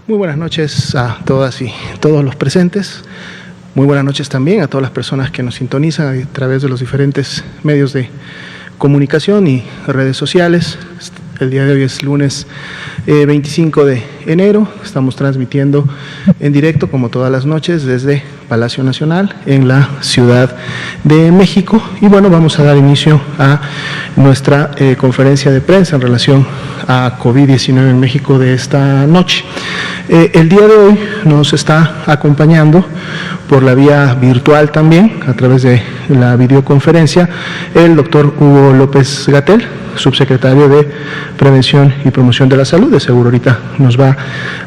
Muy buenas noches a todas y todos los presentes. Muy buenas noches también a todas las personas que nos sintonizan a través de los diferentes medios de comunicación y redes sociales. El día de hoy es lunes 25 de enero. Estamos transmitiendo en directo, como todas las noches, desde Palacio Nacional en la Ciudad de México. Y bueno, vamos a dar inicio a nuestra conferencia de prensa en relación a COVID-19 en México de esta noche. El día de hoy nos está acompañando por la vía virtual también, a través de la videoconferencia, el doctor Hugo López-Gatell, subsecretario de Prevención y Promoción de la Salud. De seguro ahorita nos va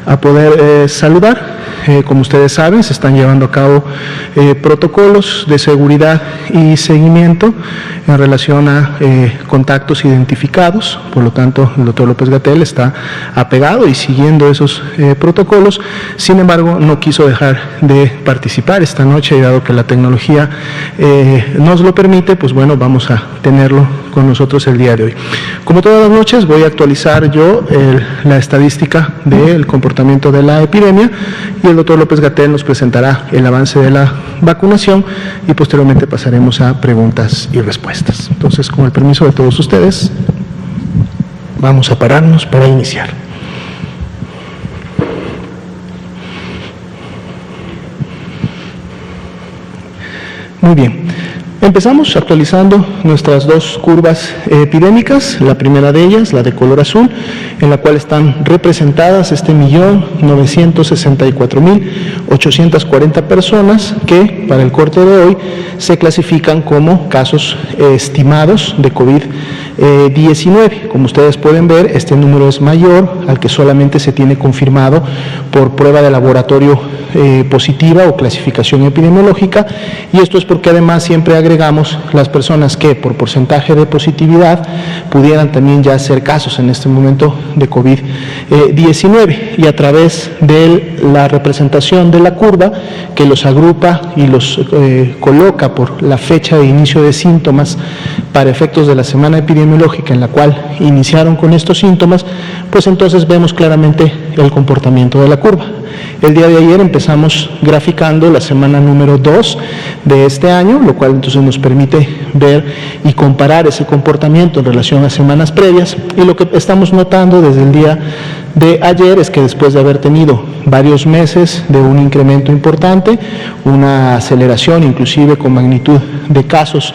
a poder saludar. Como ustedes saben, se están llevando a cabo protocolos de seguridad y seguimiento en relación a contactos identificados. Por lo tanto, el doctor López-Gatell está apegado y siguiendo esos protocolos. Sin embargo, no quiso dejar de participar esta noche, y dado que la tecnología nos lo permite, pues bueno, vamos a tenerlo con nosotros el día de hoy. Como todas las noches, voy a actualizar yo la estadística del comportamiento de la epidemia, y el doctor López-Gatell nos presentará el avance de la vacunación y posteriormente pasaremos a preguntas y respuestas. Entonces, con el permiso de todos ustedes, vamos a pararnos para iniciar. Muy bien. Empezamos actualizando nuestras dos curvas epidémicas. La primera de ellas, la de color azul, en la cual están representadas 1.964.840 personas que para el corte de hoy se clasifican como casos estimados de COVID-19. Como ustedes pueden ver, este número es mayor al que solamente se tiene confirmado por prueba de laboratorio positiva o clasificación epidemiológica, y esto es porque además siempre agregamos las personas que por porcentaje de positividad pudieran también ya ser casos en este momento de COVID-19, y a través de la representación de la curva que los agrupa y los coloca por la fecha de inicio de síntomas para efectos de la semana epidemiológica en la cual iniciaron con estos síntomas, pues entonces vemos claramente el comportamiento de la curva. El día de ayer empezamos graficando la semana número 2 de este año, lo cual entonces nos permite ver y comparar ese comportamiento en relación a semanas previas, y lo que estamos notando desde el día de ayer es que después de haber tenido varios meses de un incremento importante, una aceleración inclusive con magnitud de casos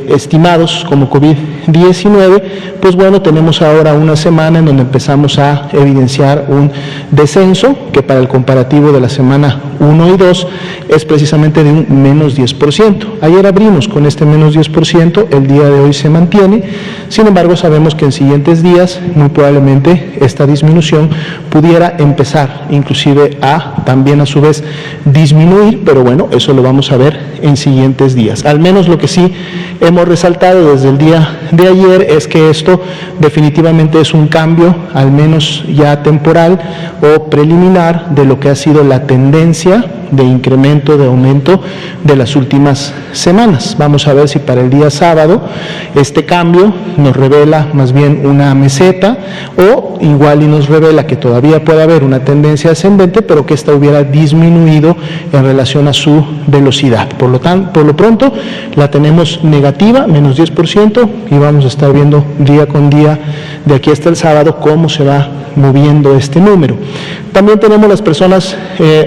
estimados como COVID-19, pues bueno, tenemos ahora una semana en donde empezamos a evidenciar un descenso que para el comparativo de la semana 1 y 2 es precisamente de un menos 10%. Ayer abrimos con este menos 10%, el día de hoy se mantiene. Sin embargo, sabemos que en siguientes días muy probablemente esta disminución pudiera empezar inclusive a también a su vez disminuir, pero bueno, eso lo vamos a ver en siguientes días. Al menos lo que sí hemos resaltado desde el día de ayer es que esto definitivamente es un cambio, al menos ya temporal o preliminar, de lo que ha sido la tendencia de incremento, de aumento de las últimas semanas. Vamos a ver si para el día sábado este cambio nos revela más bien una meseta, o igual y nos revela que todavía puede haber una tendencia ascendente, pero que esta hubiera disminuido en relación a su velocidad. Por lo pronto la tenemos negativa, menos 10%, y vamos a estar viendo día con día de aquí hasta el sábado cómo se va moviendo este número. También tenemos las personas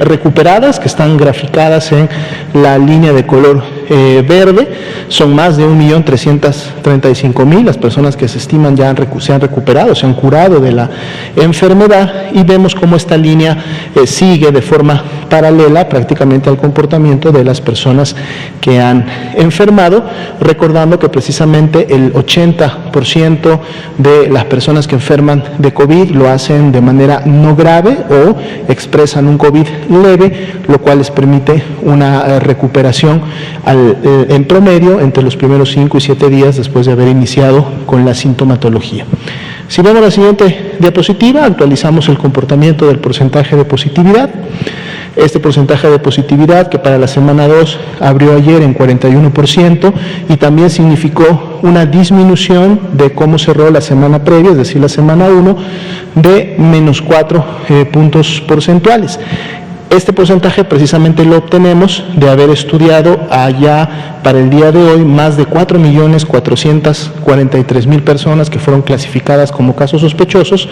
recuperadas que están graficadas en la línea de color verde. Son más de 1.335.000 las personas que se estiman ya se han recuperado, se han curado de la enfermedad, y vemos cómo esta línea sigue de forma paralela prácticamente al comportamiento de las personas que han enfermado, recordando que precisamente el 80% de las personas que enferman de COVID lo hacen de manera no grave o expresan un COVID leve, lo cual les permite una recuperación en promedio entre los primeros 5 y 7 días después de haber iniciado con la sintomatología. Si vemos la siguiente diapositiva, actualizamos el comportamiento del porcentaje de positividad. Este porcentaje de positividad, que para la semana 2 abrió ayer en 41%, y también significó una disminución de cómo cerró la semana previa, es decir, la semana 1, de menos 4 puntos porcentuales. Este porcentaje precisamente lo obtenemos de haber estudiado allá para el día de hoy más de 4.443.000 personas que fueron clasificadas como casos sospechosos,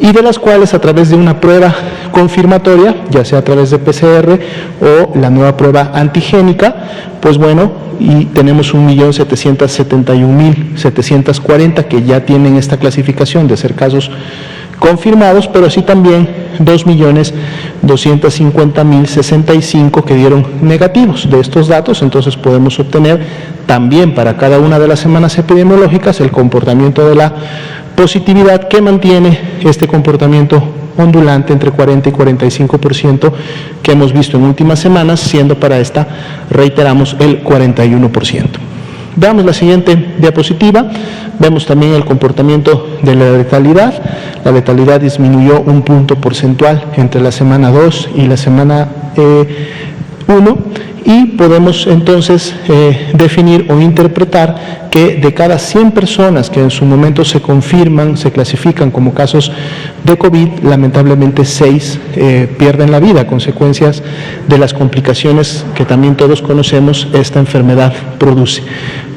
y de las cuales a través de una prueba confirmatoria, ya sea a través de PCR o la nueva prueba antigénica, pues bueno, y tenemos 1.771.740 que ya tienen esta clasificación de ser casos confirmados, pero así también 2.250.065 que dieron negativos. De estos datos, entonces podemos obtener también para cada una de las semanas epidemiológicas el comportamiento de la positividad, que mantiene este comportamiento ondulante entre 40 y 45% que hemos visto en últimas semanas, siendo para esta, reiteramos, el 41%. Veamos la siguiente diapositiva. Vemos también el comportamiento de la letalidad. La letalidad disminuyó 1 punto porcentual entre la semana 2 y la semana 1, y podemos entonces definir o interpretar que de cada 100 personas que en su momento se confirman, se clasifican como casos de COVID, lamentablemente 6 pierden la vida a consecuencias de las complicaciones que también todos conocemos esta enfermedad produce.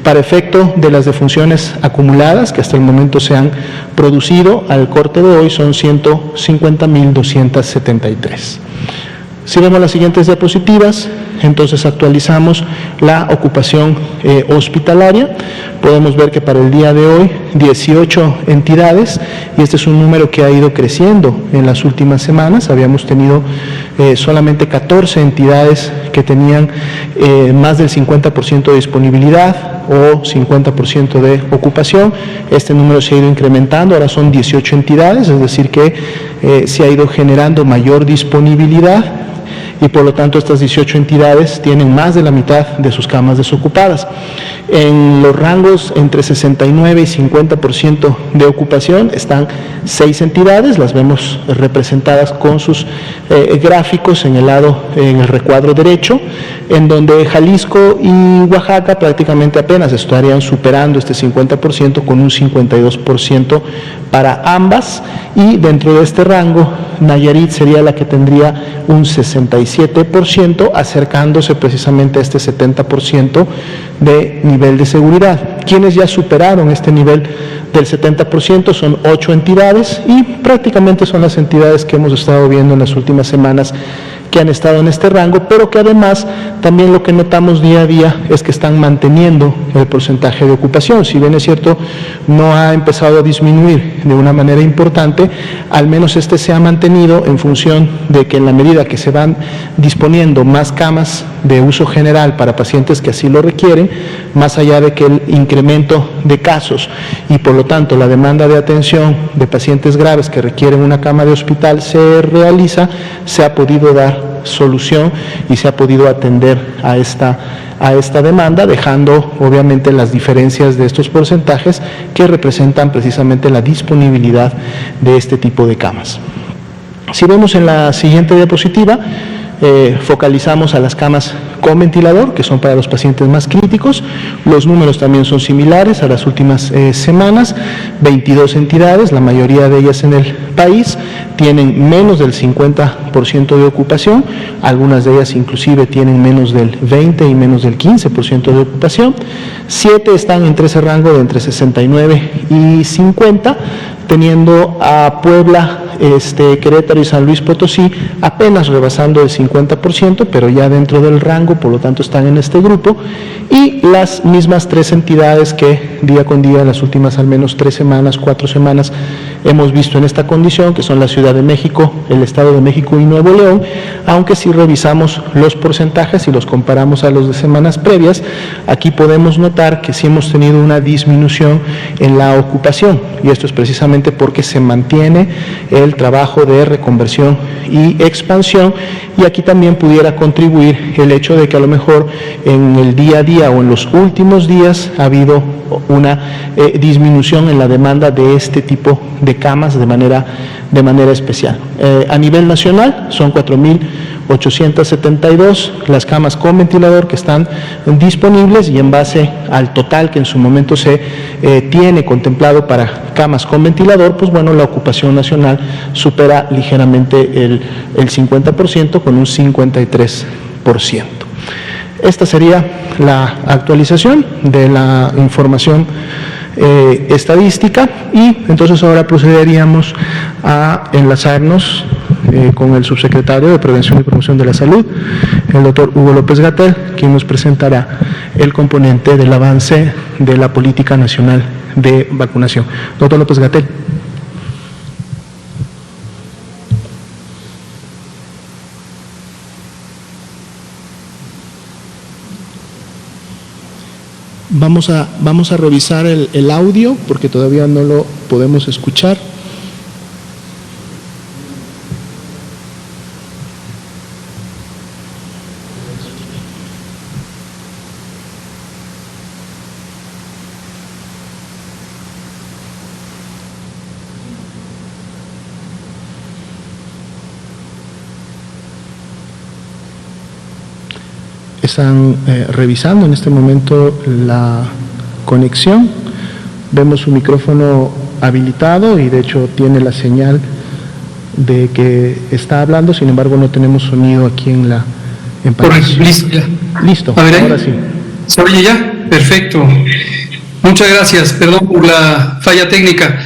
Para efecto de las defunciones acumuladas que hasta el momento se han producido, al corte de hoy son 150.273. Si vemos las siguientes diapositivas, entonces actualizamos la ocupación hospitalaria. Podemos ver que para el día de hoy 18 entidades, y este es un número que ha ido creciendo en las últimas semanas. Habíamos tenido solamente 14 entidades que tenían más del 50% de disponibilidad o 50% de ocupación. Este número se ha ido incrementando, ahora son 18 entidades, es decir que se ha ido generando mayor disponibilidad, y por lo tanto estas 18 entidades tienen más de la mitad de sus camas desocupadas. En los rangos entre 69 y 50% de ocupación están 6 entidades, las vemos representadas con sus gráficos en el recuadro derecho, en donde Jalisco y Oaxaca prácticamente apenas estarían superando este 50% con un 52% para ambas, y dentro de este rango Nayarit sería la que tendría un 67%, acercándose precisamente a este 70% de nivel de seguridad. Quienes ya superaron este nivel del 70% son 8 entidades, y prácticamente son las entidades que hemos estado viendo en las últimas semanas que han estado en este rango, pero que además también lo que notamos día a día es que están manteniendo el porcentaje de ocupación. Si bien es cierto, no ha empezado a disminuir de una manera importante, al menos este se ha mantenido en función de que en la medida que se van disponiendo más camas de uso general para pacientes que así lo requieren, más allá de que el incremento de casos y por lo tanto la demanda de atención de pacientes graves que requieren una cama de hospital se realiza, se ha podido dar solución y se ha podido atender a esta demanda, dejando obviamente las diferencias de estos porcentajes que representan precisamente la disponibilidad de este tipo de camas. Si vemos en la siguiente diapositiva, focalizamos a las camas con ventilador, que son para los pacientes más críticos. Los números también son similares a las últimas semanas. 22 entidades, la mayoría de ellas en el país, tienen menos del 50% de ocupación, algunas de ellas inclusive tienen menos del 20 y menos del 15% de ocupación. 7 están entre ese rango de entre 69 y 50, teniendo a Puebla, Querétaro y San Luis Potosí apenas rebasando el 50%, pero ya dentro del rango, por lo tanto están en este grupo, y las mismas 3 entidades que día con día en las últimas al menos 3 semanas, 4 semanas hemos visto en esta condición, que son la Ciudad de México, el Estado de México y Nuevo León, aunque si revisamos los porcentajes y los comparamos a los de semanas previas, aquí podemos notar que sí hemos tenido una disminución en la ocupación, y esto es precisamente porque se mantiene el trabajo de reconversión y expansión, y aquí también pudiera contribuir el hecho de que a lo mejor en el día a día o en los últimos días ha habido una disminución en la demanda de este tipo de camas de manera especial. A nivel nacional son 4.000 872 las camas con ventilador que están disponibles, y en base al total que en su momento se tiene contemplado para camas con ventilador, pues bueno, la ocupación nacional supera ligeramente el 50% con un 53%. Esta sería la actualización de la información estadística, y entonces ahora procederíamos a enlazarnos con el subsecretario de Prevención y Promoción de la Salud, el doctor Hugo López-Gatell, quien nos presentará el componente del avance de la Política Nacional de Vacunación. Doctor López-Gatell. Vamos a revisar el audio porque todavía no lo podemos escuchar. Están revisando en este momento la conexión. Vemos su micrófono habilitado y de hecho tiene la señal de que está hablando, sin embargo no tenemos sonido aquí en pantalla. Correcto, listo ya. Listo, a ver, ahora sí. ¿Se oye ya? Perfecto. Muchas gracias, perdón por la falla técnica.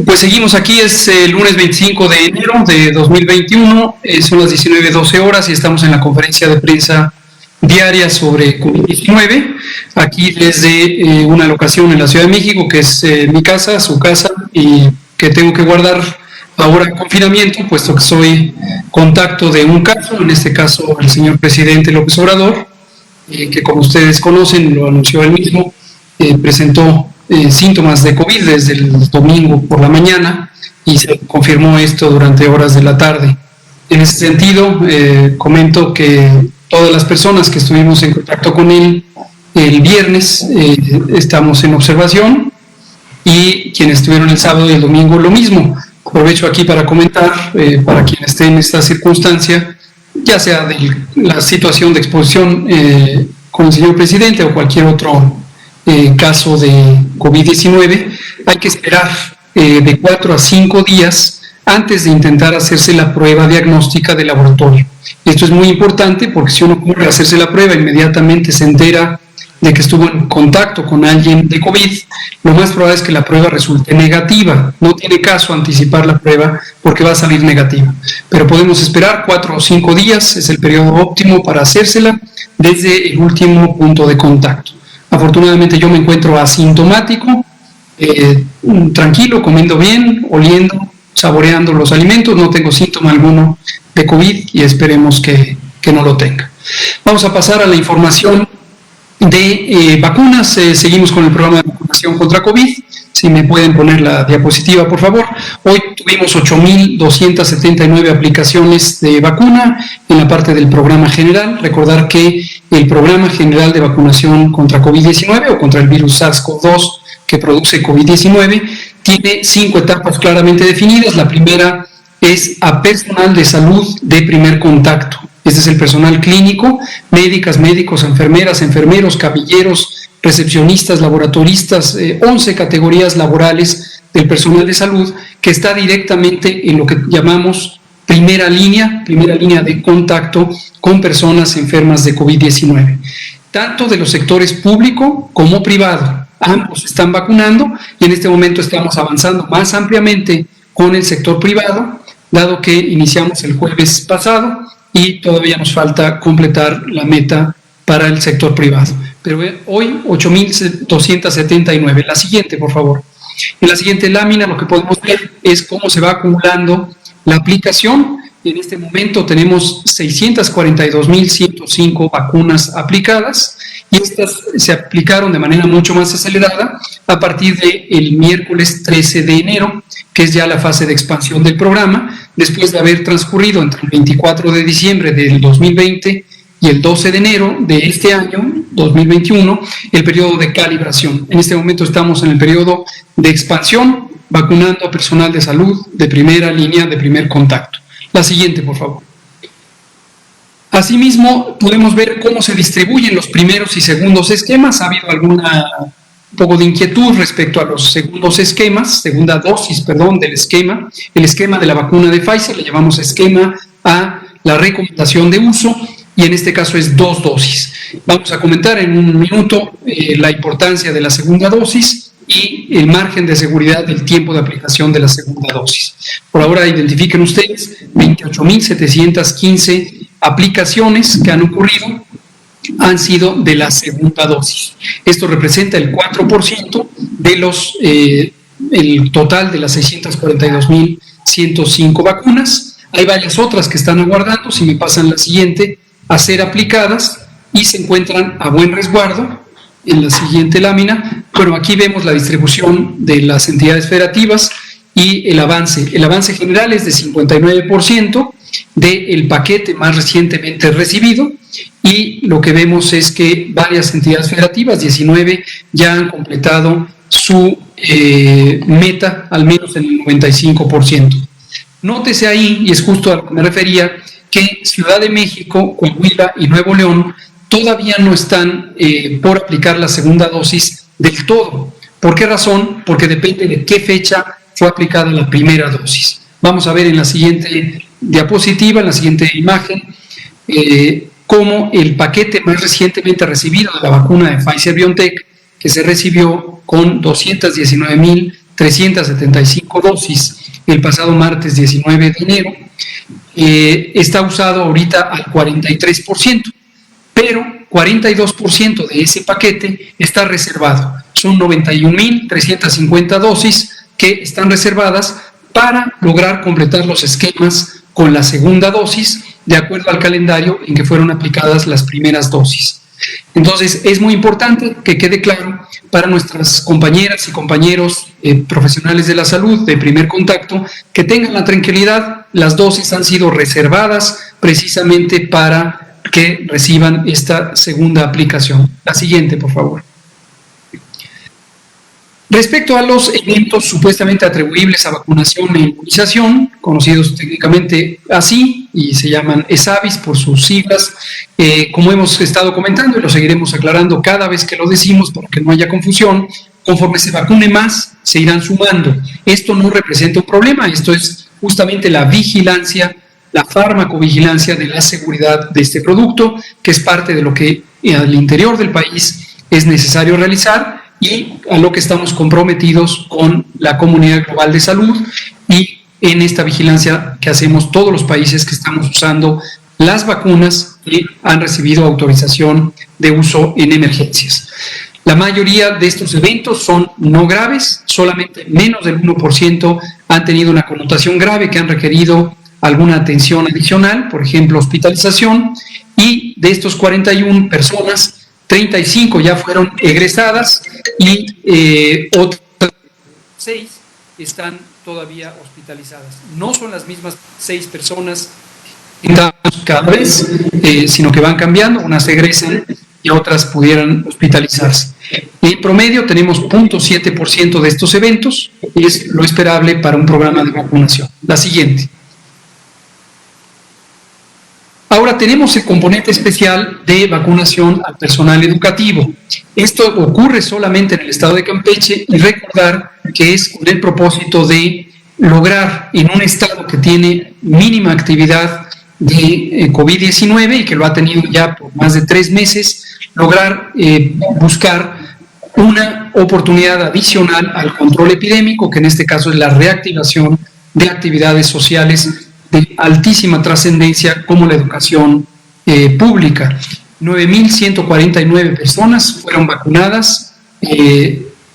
Pues seguimos aquí, es el lunes 25 de enero de 2021, son las 19:12 horas y estamos en la conferencia de prensa diaria sobre COVID-19, aquí desde una locación en la Ciudad de México, que es mi casa, su casa, y que tengo que guardar ahora en confinamiento, puesto que soy contacto de un caso, en este caso el señor presidente López Obrador, que como ustedes conocen, lo anunció él mismo, presentó síntomas de COVID desde el domingo por la mañana, y se confirmó esto durante horas de la tarde. En ese sentido, comento que todas las personas que estuvimos en contacto con él el viernes estamos en observación, y quienes estuvieron el sábado y el domingo lo mismo. Aprovecho aquí para comentar, para quien esté en esta circunstancia, ya sea de la situación de exposición con el señor presidente o cualquier otro caso de COVID-19, hay que esperar de 4 a 5 días antes de intentar hacerse la prueba diagnóstica de laboratorio. Esto es muy importante porque si uno ocurre hacerse la prueba, inmediatamente se entera de que estuvo en contacto con alguien de COVID, lo más probable es que la prueba resulte negativa. No tiene caso anticipar la prueba porque va a salir negativa. Pero podemos esperar 4 o 5 días, es el periodo óptimo para hacérsela desde el último punto de contacto. Afortunadamente yo me encuentro asintomático, tranquilo, comiendo bien, oliendo, saboreando los alimentos, no tengo síntoma alguno de COVID y esperemos que no lo tenga. Vamos a pasar a la información de vacunas. Seguimos con el programa de vacunación contra COVID. Si me pueden poner la diapositiva, por favor. Hoy tuvimos 8.279 aplicaciones de vacuna en la parte del programa general. Recordar que el programa general de vacunación contra COVID-19 o contra el virus SARS-CoV-2 que produce COVID-19 tiene 5 etapas claramente definidas. La primera es a personal de salud de primer contacto. Este es el personal clínico, médicas, médicos, enfermeras, enfermeros, camilleros, recepcionistas, laboratoristas, 11 categorías laborales del personal de salud que está directamente en lo que llamamos primera línea de contacto con personas enfermas de COVID-19. Tanto de los sectores público como privado, ambos están vacunando y en este momento estamos avanzando más ampliamente con el sector privado, dado que iniciamos el jueves pasado y todavía nos falta completar la meta para el sector privado. Pero hoy 8.279. La siguiente, por favor. En la siguiente lámina lo que podemos ver es cómo se va acumulando la aplicación. En este momento tenemos 642.105 vacunas aplicadas y estas se aplicaron de manera mucho más acelerada a partir del miércoles 13 de enero, que es ya la fase de expansión del programa, después de haber transcurrido entre el 24 de diciembre del 2020 y el 12 de enero de este año, 2021, el periodo de calibración. En este momento estamos en el periodo de expansión, vacunando a personal de salud de primera línea, de primer contacto. La siguiente, por favor. Asimismo, podemos ver cómo se distribuyen los primeros y segundos esquemas. Ha habido un poco de inquietud respecto a los segunda dosis, perdón, del esquema. El esquema de la vacuna de Pfizer, le llamamos esquema a la recomendación de uso, y en este caso es 2 dosis. Vamos a comentar en un minuto la importancia de la segunda dosis y el margen de seguridad del tiempo de aplicación de la segunda dosis. Por ahora identifiquen ustedes 28.715 aplicaciones que han ocurrido han sido de la segunda dosis. Esto representa el 4% de el total de las 642.105 vacunas. Hay varias otras que están aguardando, si me pasan la siguiente, a ser aplicadas y se encuentran a buen resguardo en la siguiente lámina. Bueno, aquí vemos la distribución de las entidades federativas y el avance. El avance general es de 59% del paquete más recientemente recibido, y lo que vemos es que varias entidades federativas, 19, ya han completado su meta, al menos en el 95%. Nótese ahí, y es justo a lo que me refería, que Ciudad de México, Coahuila y Nuevo León todavía no están por aplicar la segunda dosis del todo. ¿Por qué razón? Porque depende de qué fecha fue aplicada la primera dosis. Vamos a ver en la siguiente diapositiva, en la siguiente imagen, cómo el paquete más recientemente recibido de la vacuna de Pfizer-BioNTech, que se recibió con 219.375 dosis el pasado martes 19 de enero, está usado ahorita al 43%, pero 42% de ese paquete está reservado. Son 91.350 dosis que están reservadas para lograr completar los esquemas con la segunda dosis, de acuerdo al calendario en que fueron aplicadas las primeras dosis. Entonces, es muy importante que quede claro para nuestras compañeras y compañeros profesionales de la salud de primer contacto, que tengan la tranquilidad, las dosis han sido reservadas precisamente para que reciban esta segunda aplicación. La siguiente, por favor. Respecto a los eventos supuestamente atribuibles a vacunación e inmunización, conocidos técnicamente así, y se llaman ESAVIS por sus siglas, como hemos estado comentando y lo seguiremos aclarando cada vez que lo decimos para que no haya confusión, conforme se vacune más, se irán sumando. Esto no representa un problema, esto es justamente la vigilancia, la farmacovigilancia de la seguridad de este producto, que es parte de lo que al interior del país es necesario realizar, y a lo que estamos comprometidos con la comunidad global de salud y en esta vigilancia que hacemos todos los países que estamos usando las vacunas que han recibido autorización de uso en emergencias. La mayoría de estos eventos son no graves, solamente menos del 1% han tenido una connotación grave que han requerido alguna atención adicional, por ejemplo, hospitalización, y de estos 41 personas, 35 ya fueron egresadas y otras 6 están todavía hospitalizadas. No son las mismas 6 personas cada vez, sino que van cambiando, unas egresan y otras pudieran hospitalizarse. En promedio tenemos 0.7% de estos eventos, y es lo esperable para un programa de vacunación. La siguiente. Ahora tenemos el componente especial de vacunación al personal educativo. Esto ocurre solamente en el estado de Campeche, y recordar que es con el propósito de lograr en un estado que tiene mínima actividad de COVID-19 y que lo ha tenido ya por más de 3 meses, lograr buscar una oportunidad adicional al control epidémico, que en este caso es la reactivación de actividades sociales de altísima trascendencia como la educación pública. 9.149 personas fueron vacunadas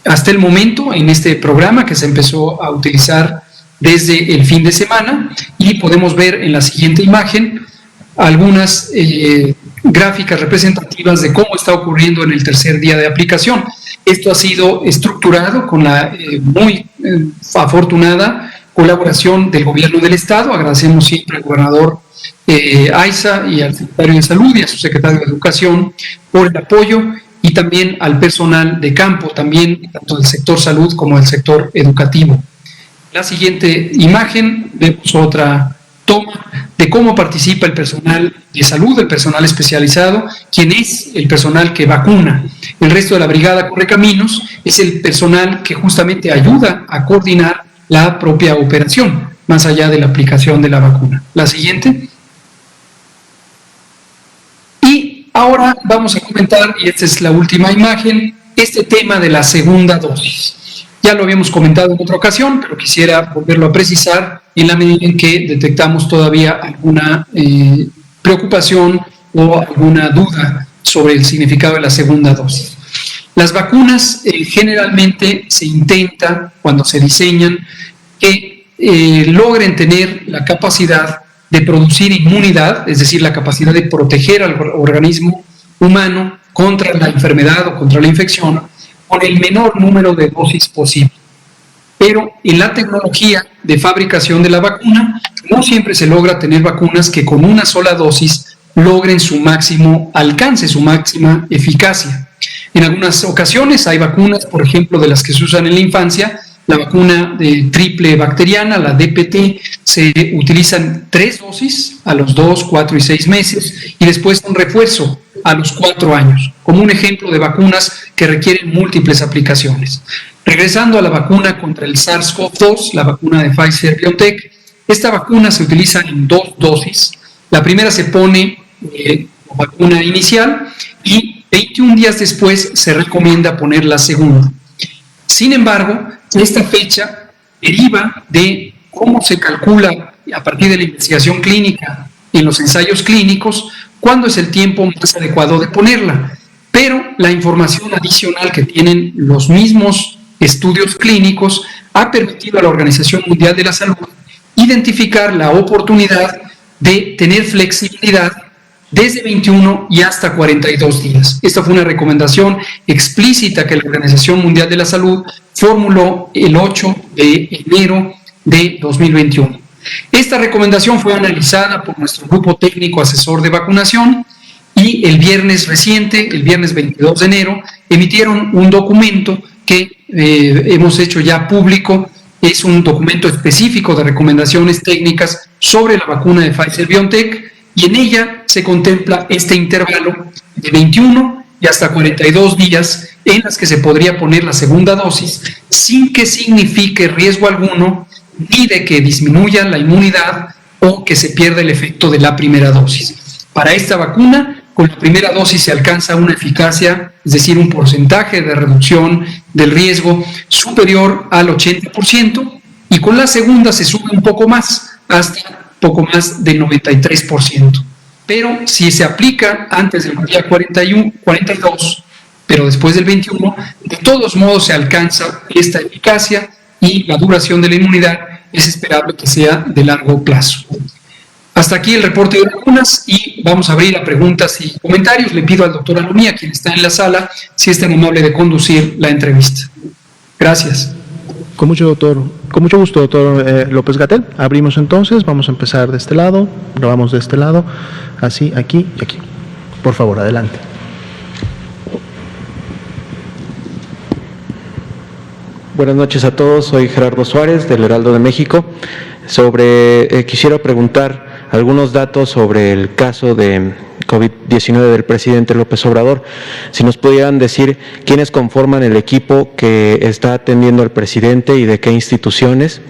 hasta el momento en este programa, que se empezó a utilizar desde el fin de semana, y podemos ver en la siguiente imagen algunas gráficas representativas de cómo está ocurriendo en el tercer día de aplicación. Esto ha sido estructurado con la muy afortunada colaboración del gobierno del estado. Agradecemos siempre al gobernador Aiza y al secretario de Salud y a su secretario de Educación por el apoyo, y también al personal de campo, también tanto del sector salud como del sector educativo. La siguiente imagen, vemos otra toma de cómo participa el personal de salud, el personal especializado, quien es el personal que vacuna. El resto de la brigada Correcaminos es el personal que justamente ayuda a coordinar la propia operación, más allá de la aplicación de la vacuna. La siguiente. Y ahora vamos a comentar, y esta es la última imagen, este tema de la segunda dosis. Ya lo habíamos comentado en otra ocasión, pero quisiera volverlo a precisar en la medida en que detectamos todavía alguna preocupación o alguna duda sobre el significado de la segunda dosis. Las vacunas generalmente se intenta, cuando se diseñan, que logren tener la capacidad de producir inmunidad, es decir, la capacidad de proteger al organismo humano contra la enfermedad o contra la infección, con el menor número de dosis posible. Pero en la tecnología de fabricación de la vacuna, no siempre se logra tener vacunas que con una sola dosis logren su máximo alcance, su máxima eficacia. En algunas ocasiones hay vacunas, por ejemplo, de las que se usan en la infancia, la vacuna de triple bacteriana, la DPT, se utilizan 3 dosis a los 2, 4 y 6 meses y después un refuerzo a los 4 años, como un ejemplo de vacunas que requieren múltiples aplicaciones. Regresando a la vacuna contra el SARS-CoV-2, la vacuna de Pfizer-BioNTech, esta vacuna se utiliza en 2 dosis. La primera se pone como vacuna inicial y 21 días después se recomienda poner la segunda. Sin embargo, esta fecha deriva de cómo se calcula a partir de la investigación clínica en los ensayos clínicos cuándo es el tiempo más adecuado de ponerla. Pero la información adicional que tienen los mismos estudios clínicos ha permitido a la Organización Mundial de la Salud identificar la oportunidad de tener flexibilidad desde 21 y hasta 42 días. Esta fue una recomendación explícita que la Organización Mundial de la Salud formuló el 8 de enero de 2021. Esta recomendación fue analizada por nuestro grupo técnico asesor de vacunación y el viernes reciente, el viernes 22 de enero, emitieron un documento que hemos hecho ya público. Es un documento específico de recomendaciones técnicas sobre la vacuna de Pfizer-BioNTech y en ella se contempla este intervalo de 21 y hasta 42 días en las que se podría poner la segunda dosis sin que signifique riesgo alguno ni de que disminuya la inmunidad o que se pierda el efecto de la primera dosis. Para esta vacuna, con la primera dosis se alcanza una eficacia, es decir, un porcentaje de reducción del riesgo superior al 80%, y con la segunda se sube un poco más, hasta poco más del 93%. Pero si se aplica antes del día 42, pero después del 21, de todos modos se alcanza esta eficacia y la duración de la inmunidad es esperable que sea de largo plazo. Hasta aquí el reporte de vacunas y vamos a abrir a preguntas y comentarios. Le pido al doctor Alomía, quien está en la sala, si es tan amable de conducir la entrevista. Gracias. Con mucho gusto, doctor López-Gatell. Abrimos entonces, vamos a empezar de este lado, grabamos de este lado, así, aquí y aquí. Por favor, adelante. Buenas noches a todos, soy Gerardo Suárez del Heraldo de México. Quisiera preguntar algunos datos sobre el caso de COVID-19 del presidente López Obrador. Si nos pudieran decir quiénes conforman el equipo que está atendiendo al presidente y de qué instituciones,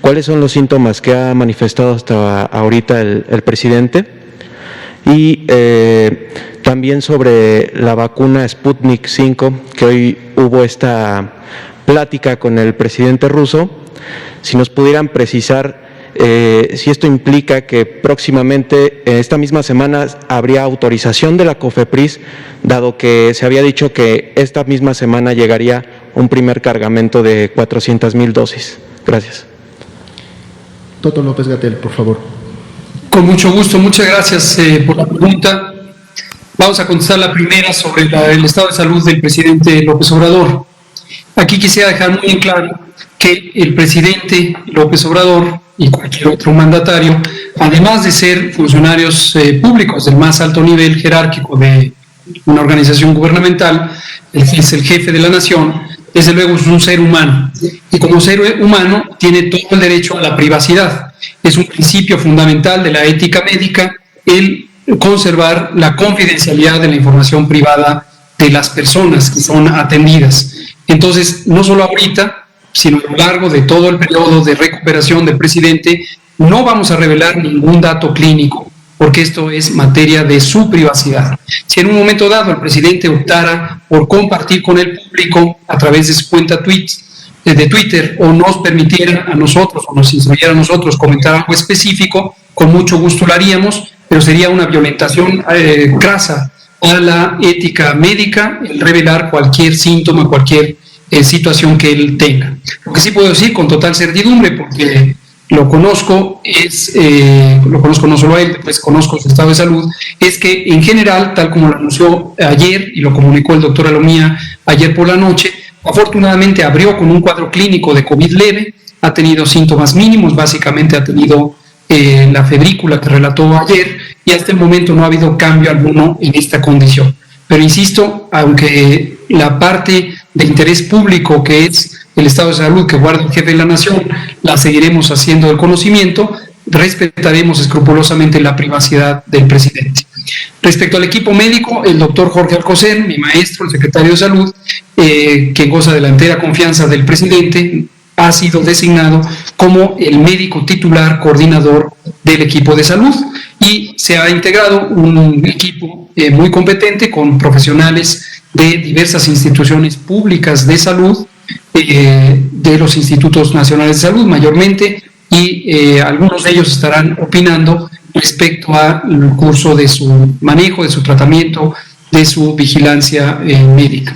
cuáles son los síntomas que ha manifestado hasta ahorita el presidente, y también sobre la vacuna Sputnik 5, que hoy hubo esta plática con el presidente ruso. Si nos pudieran precisar si esto implica que próximamente, esta misma semana, habría autorización de la COFEPRIS, dado que se había dicho que esta misma semana llegaría un primer cargamento de 400,000 dosis. Gracias. Doctor López-Gatell, por favor. Con mucho gusto, muchas gracias por la pregunta. Vamos a contestar la primera sobre el estado de salud del presidente López Obrador. Aquí quisiera dejar muy en claro que el presidente López Obrador y cualquier otro mandatario, además de ser funcionarios públicos del más alto nivel jerárquico de una organización gubernamental, es el jefe de la nación, desde luego es un ser humano. Y como ser humano tiene todo el derecho a la privacidad. Es un principio fundamental de la ética médica el conservar la confidencialidad de la información privada de las personas que son atendidas. Entonces, no solo ahorita, sino a lo largo de todo el periodo de recuperación del presidente, no vamos a revelar ningún dato clínico, porque esto es materia de su privacidad. Si en un momento dado el presidente optara por compartir con el público a través de su cuenta de Twitter, o nos permitiera a nosotros, o nos instruyera a nosotros comentar algo específico, con mucho gusto lo haríamos, pero sería una violentación crasa a la ética médica el revelar cualquier síntoma, cualquier situación que él tenga. Lo que sí puedo decir con total certidumbre, porque lo conozco no solo a él, pues conozco su estado de salud, es que en general, tal como lo anunció ayer y lo comunicó el doctor Alomía ayer por la noche, afortunadamente abrió con un cuadro clínico de COVID leve, ha tenido síntomas mínimos, básicamente ha tenido la febrícula que relató ayer, y hasta el momento no ha habido cambio alguno en esta condición. Pero insisto, aunque la parte de interés público, que es el estado de salud que guarda el jefe de la nación, la seguiremos haciendo del conocimiento, respetaremos escrupulosamente la privacidad del presidente. Respecto al equipo médico, el doctor Jorge Alcocer, mi maestro, el secretario de Salud, que goza de la entera confianza del presidente, ha sido designado como el médico titular coordinador del equipo de salud, y se ha integrado un equipo muy competente con profesionales de diversas instituciones públicas de salud, de los institutos nacionales de salud mayormente, y algunos de ellos estarán opinando respecto al curso de su manejo, de su tratamiento, de su vigilancia médica.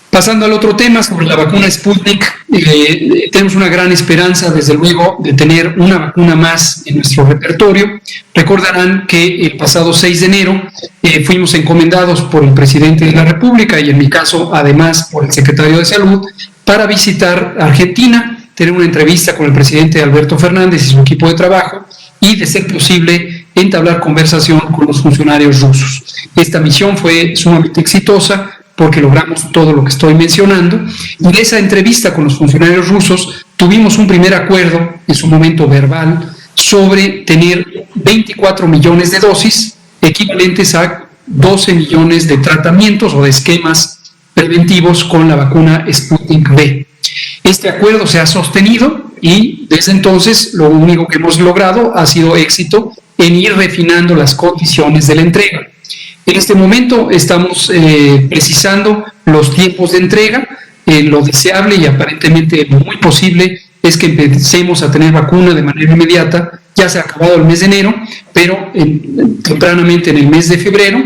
Pasando al otro tema, sobre la vacuna Sputnik, tenemos una gran esperanza, desde luego, de tener una vacuna más en nuestro repertorio. Recordarán que el pasado 6 de enero fuimos encomendados por el presidente de la República, y en mi caso, además, por el secretario de Salud, para visitar Argentina, tener una entrevista con el presidente Alberto Fernández y su equipo de trabajo, y, de ser posible, entablar conversación con los funcionarios rusos. Esta misión fue sumamente exitosa, porque logramos todo lo que estoy mencionando, y de esa entrevista con los funcionarios rusos tuvimos un primer acuerdo, en su momento verbal, sobre tener 24 millones de dosis, equivalentes a 12 millones de tratamientos o de esquemas preventivos con la vacuna Sputnik V. Este acuerdo se ha sostenido, y desde entonces lo único que hemos logrado ha sido éxito en ir refinando las condiciones de la entrega. En este momento estamos precisando los tiempos de entrega. Lo deseable y aparentemente muy posible es que empecemos a tener vacuna de manera inmediata. Ya se ha acabado el mes de enero, pero tempranamente en el mes de febrero,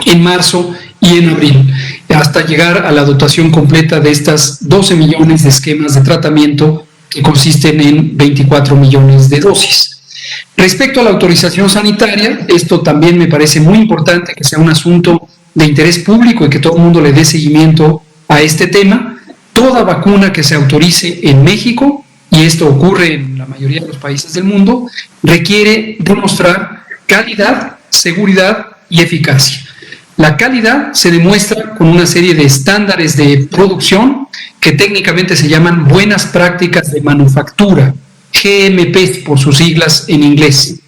en marzo y en abril, hasta llegar a la dotación completa de estas 12 millones de esquemas de tratamiento, que consisten en 24 millones de dosis. Respecto a la autorización sanitaria, esto también me parece muy importante que sea un asunto de interés público y que todo el mundo le dé seguimiento a este tema. Toda vacuna que se autorice en México, y esto ocurre en la mayoría de los países del mundo, requiere demostrar calidad, seguridad y eficacia. La calidad se demuestra con una serie de estándares de producción que técnicamente se llaman buenas prácticas de manufactura, GMP por sus siglas en inglés.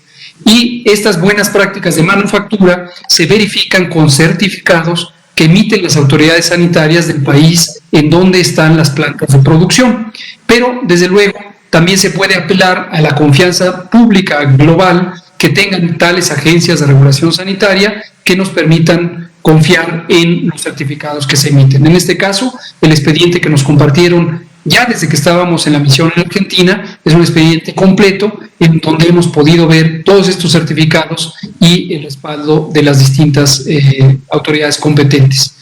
Y estas buenas prácticas de manufactura se verifican con certificados que emiten las autoridades sanitarias del país en donde están las plantas de producción. Pero, desde luego, también se puede apelar a la confianza pública global que tengan tales agencias de regulación sanitaria que nos permitan confiar en los certificados que se emiten. En este caso, el expediente que nos compartieron ya desde que estábamos en la misión en Argentina es un expediente completo en donde hemos podido ver todos estos certificados y el respaldo de las distintas autoridades competentes.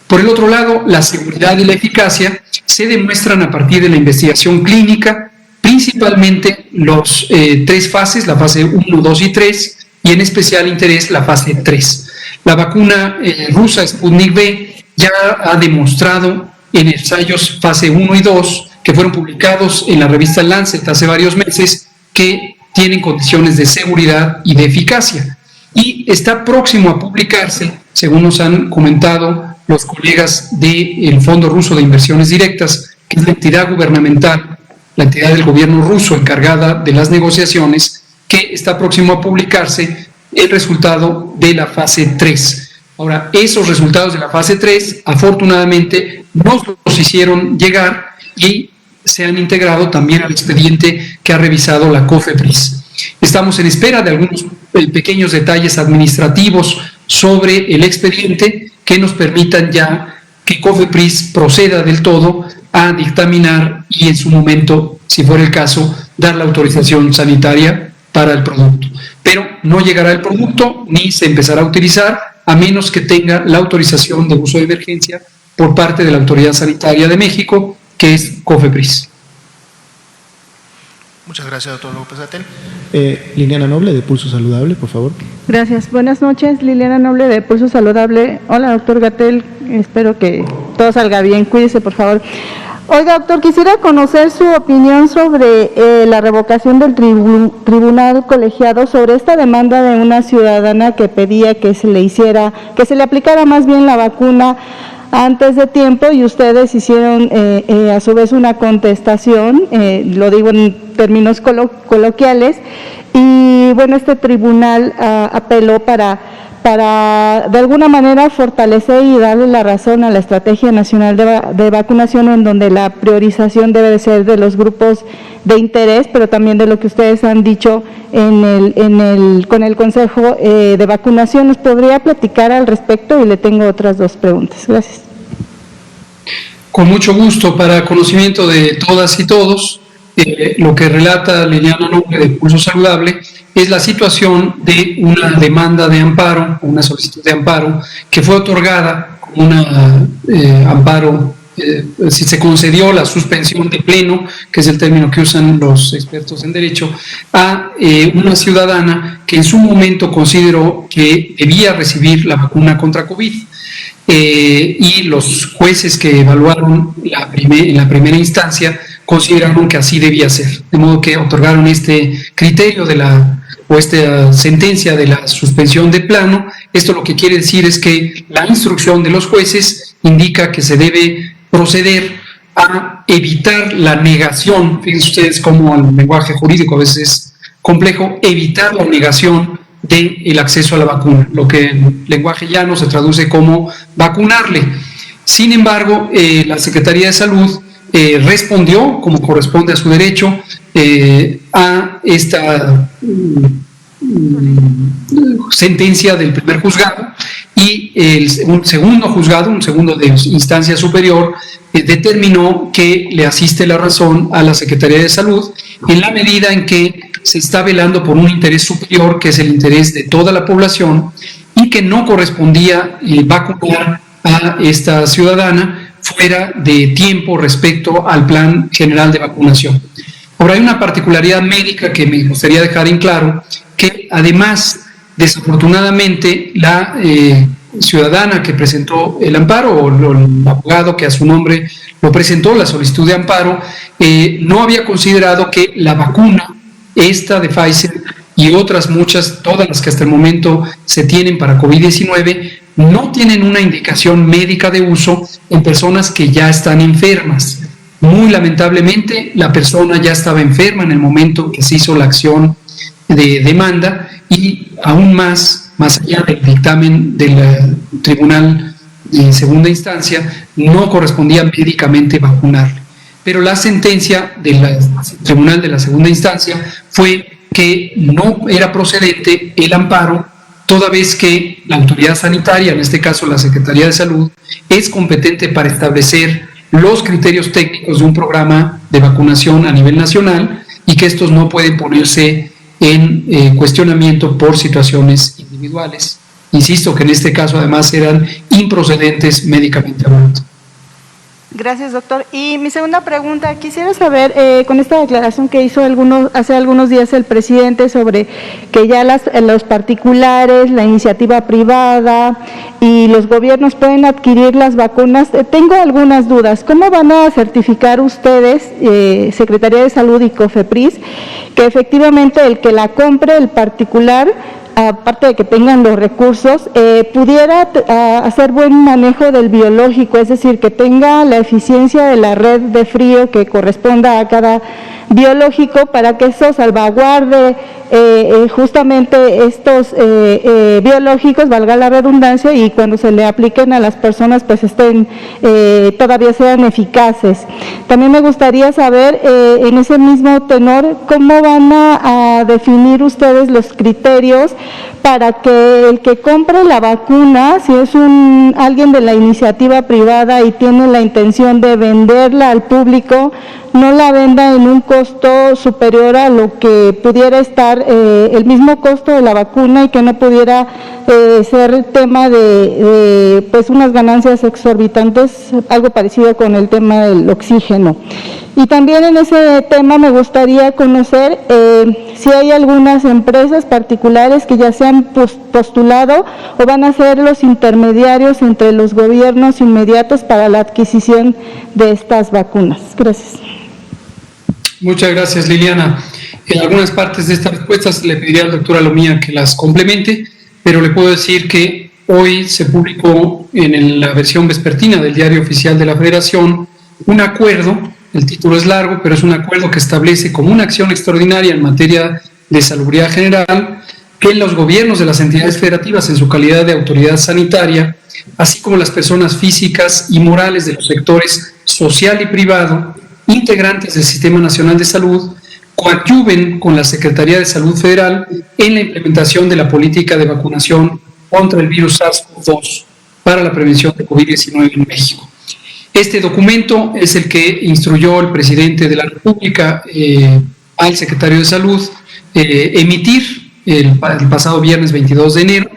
Por el otro lado, la seguridad y la eficacia se demuestran a partir de la investigación clínica, principalmente las 3 fases, la fase 1, 2 y 3, y en especial interés la fase 3. La vacuna rusa Sputnik V ya ha demostrado en ensayos fase 1 y 2, que fueron publicados en la revista Lancet hace varios meses, que tienen condiciones de seguridad y de eficacia. Y está próximo a publicarse, según nos han comentado los colegas del Fondo Ruso de Inversiones Directas, que es la entidad gubernamental la entidad del gobierno ruso encargada de las negociaciones, que está próximo a publicarse el resultado de la fase 3. Ahora, esos resultados de la fase 3, afortunadamente, nos los hicieron llegar y se han integrado también al expediente que ha revisado la COFEPRIS. Estamos en espera de algunos pequeños detalles administrativos sobre el expediente que nos permitan ya que COFEPRIS proceda del todo a dictaminar y en su momento, si fuera el caso, dar la autorización sanitaria para el producto. Pero no llegará el producto ni se empezará a utilizar a menos que tenga la autorización de uso de emergencia por parte de la Autoridad Sanitaria de México, que es COFEPRIS. Muchas gracias, doctor López-Gatell. Liliana Noble, de Pulso Saludable, por favor. Gracias. Buenas noches, Liliana Noble, de Pulso Saludable. Hola, doctor Gatell. Espero que todo salga bien. Cuídese, por favor. Oiga, doctor, quisiera conocer su opinión sobre la revocación del tribunal colegiado sobre esta demanda de una ciudadana que pedía que se le aplicara más bien la vacuna antes de tiempo, y ustedes hicieron a su vez una contestación, lo digo en términos coloquiales, y bueno, este tribunal apeló para de alguna manera fortalecer y darle la razón a la Estrategia Nacional de Vacunación, en donde la priorización debe de ser de los grupos de interés, pero también de lo que ustedes han dicho con el Consejo de Vacunación. ¿Nos podría platicar al respecto? Y le tengo otras dos preguntas. Gracias. Con mucho gusto. Para conocimiento de todas y todos, lo que relata Liliana Noble de Pulso Saludable es la situación de una demanda de amparo, una solicitud de amparo que fue otorgada como un amparo, si se concedió la suspensión de pleno, que es el término que usan los expertos en derecho, a una ciudadana que en su momento consideró que debía recibir la vacuna contra COVID. Y los jueces que evaluaron en la primera instancia consideraron que así debía ser, de modo que otorgaron este criterio esta sentencia de la suspensión de plano. Esto lo que quiere decir es que la instrucción de los jueces indica que se debe proceder a evitar la negación. Fíjense ustedes cómo el lenguaje jurídico a veces es complejo. Evitar la negación del acceso a la vacuna, lo que en lenguaje llano se traduce como vacunarle. Sin embargo, la Secretaría de Salud respondió, como corresponde a su derecho, a esta sentencia del primer juzgado, y un segundo de instancia superior, determinó que le asiste la razón a la Secretaría de Salud en la medida en que se está velando por un interés superior, que es el interés de toda la población, y que no correspondía vacunar a esta ciudadana fuera de tiempo respecto al plan general de vacunación. Ahora, hay una particularidad médica que me gustaría dejar en claro, que además, desafortunadamente, la ciudadana que presentó el amparo, o el abogado que a su nombre lo presentó, la solicitud de amparo, no había considerado que la vacuna, esta de Pfizer y otras muchas, todas las que hasta el momento se tienen para COVID-19, no tienen una indicación médica de uso en personas que ya están enfermas. Muy lamentablemente, la persona ya estaba enferma en el momento que se hizo la acción de demanda, y aún más allá del dictamen del tribunal de segunda instancia, no correspondía médicamente vacunarle. Pero la sentencia del tribunal de la segunda instancia fue que no era procedente el amparo, toda vez que la autoridad sanitaria, en este caso la Secretaría de Salud, es competente para establecer los criterios técnicos de un programa de vacunación a nivel nacional, y que estos no pueden ponerse en cuestionamiento por situaciones individuales. Insisto que en este caso además eran improcedentes médicamente hablando. Gracias, doctor. Y mi segunda pregunta, quisiera saber, con esta declaración que hizo hace algunos días el presidente sobre que ya los particulares, la iniciativa privada y los gobiernos pueden adquirir las vacunas, tengo algunas dudas. ¿Cómo van a certificar ustedes, Secretaría de Salud y COFEPRIS, que efectivamente el que la compre, el particular, aparte de que tengan los recursos, pudiera hacer buen manejo del biológico, es decir, que tenga la eficiencia de la red de frío que corresponda a cada biológico para que eso salvaguarde justamente estos biológicos, valga la redundancia, y cuando se le apliquen a las personas pues todavía sean eficaces. También me gustaría saber en ese mismo tenor cómo van a definir ustedes los criterios para que el que compre la vacuna, si es alguien de la iniciativa privada y tiene la intención de venderla al público, no la venda en un costo superior a lo que pudiera estar el mismo costo de la vacuna y que no pudiera ser tema de pues unas ganancias exorbitantes, algo parecido con el tema del oxígeno. Y también en ese tema me gustaría conocer si hay algunas empresas particulares que ya se han postulado o van a ser los intermediarios entre los gobiernos inmediatos para la adquisición de estas vacunas. Gracias. Muchas gracias, Liliana. En algunas partes de estas respuestas le pediría al doctor Alomía que las complemente, pero le puedo decir que hoy se publicó en la versión vespertina del Diario Oficial de la Federación un acuerdo, el título es largo, pero es un acuerdo que establece como una acción extraordinaria en materia de salubridad general que los gobiernos de las entidades federativas en su calidad de autoridad sanitaria, así como las personas físicas y morales de los sectores social y privado, integrantes del Sistema Nacional de Salud, coadyuven con la Secretaría de Salud Federal en la implementación de la política de vacunación contra el virus SARS-CoV-2 para la prevención de COVID-19 en México. Este documento es el que instruyó el presidente de la República al secretario de Salud emitir el pasado viernes 22 de enero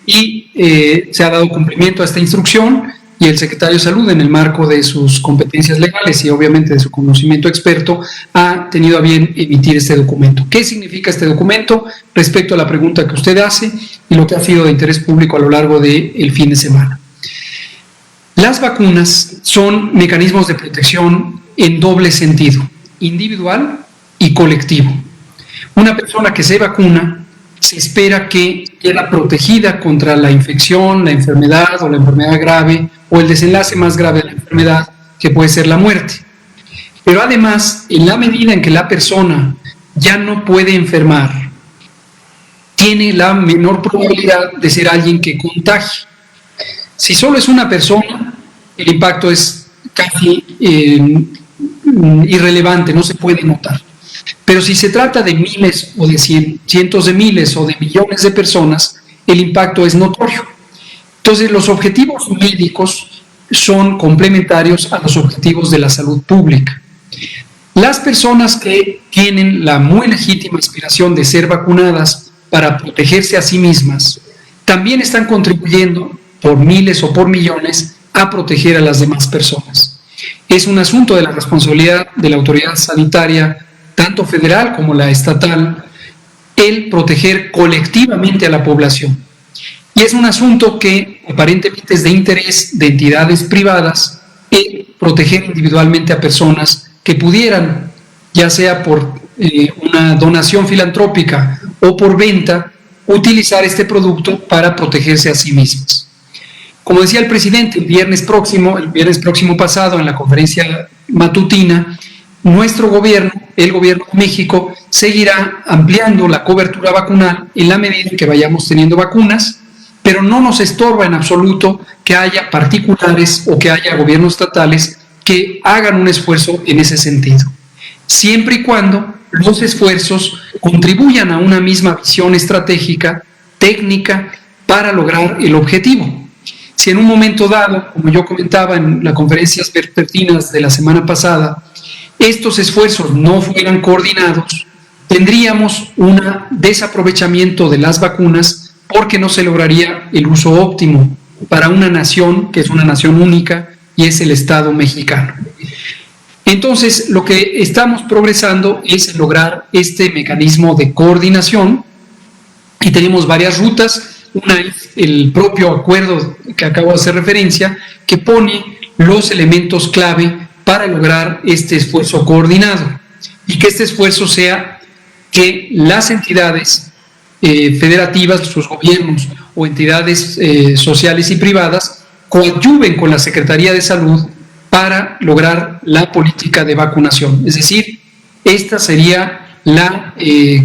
y se ha dado cumplimiento a esta instrucción y el secretario de Salud, en el marco de sus competencias legales y obviamente de su conocimiento experto, ha tenido a bien emitir este documento. ¿Qué significa este documento respecto a la pregunta que usted hace y lo que ha sido de interés público a lo largo del fin de semana? Las vacunas son mecanismos de protección en doble sentido, individual y colectivo. Una persona que se vacuna se espera que quede protegida contra la infección, la enfermedad o la enfermedad grave o el desenlace más grave de la enfermedad, que puede ser la muerte. Pero además, en la medida en que la persona ya no puede enfermar, tiene la menor probabilidad de ser alguien que contagie. Si solo es una persona, el impacto es casi irrelevante, no se puede notar. Pero si se trata de miles o de cientos de miles o de millones de personas, el impacto es notorio. Entonces, los objetivos médicos son complementarios a los objetivos de la salud pública. Las personas que tienen la muy legítima aspiración de ser vacunadas para protegerse a sí mismas, también están contribuyendo por miles o por millones a proteger a las demás personas. Es un asunto de la responsabilidad de la autoridad sanitaria, tanto federal como la estatal, el proteger colectivamente a la población. Y es un asunto que aparentemente es de interés de entidades privadas el proteger individualmente a personas que pudieran, ya sea por una donación filantrópica o por venta, utilizar este producto para protegerse a sí mismas. Como decía el presidente el viernes próximo pasado en la conferencia matutina, nuestro gobierno, el gobierno de México, seguirá ampliando la cobertura vacunal en la medida en que vayamos teniendo vacunas, pero no nos estorba en absoluto que haya particulares o que haya gobiernos estatales que hagan un esfuerzo en ese sentido, siempre y cuando los esfuerzos contribuyan a una misma visión estratégica, técnica, para lograr el objetivo. Si en un momento dado, como yo comentaba en las conferencias vespertinas de la semana pasada, estos esfuerzos no fueran coordinados, tendríamos un desaprovechamiento de las vacunas porque no se lograría el uso óptimo para una nación que es una nación única y es el Estado mexicano. Entonces, lo que estamos progresando es lograr este mecanismo de coordinación y tenemos varias rutas. Una es el propio acuerdo que acabo de hacer referencia, que pone los elementos clave para lograr este esfuerzo coordinado y que este esfuerzo sea que las entidades federativas, sus gobiernos o entidades sociales y privadas coadyuven con la Secretaría de Salud para lograr la política de vacunación. Es decir, esta sería la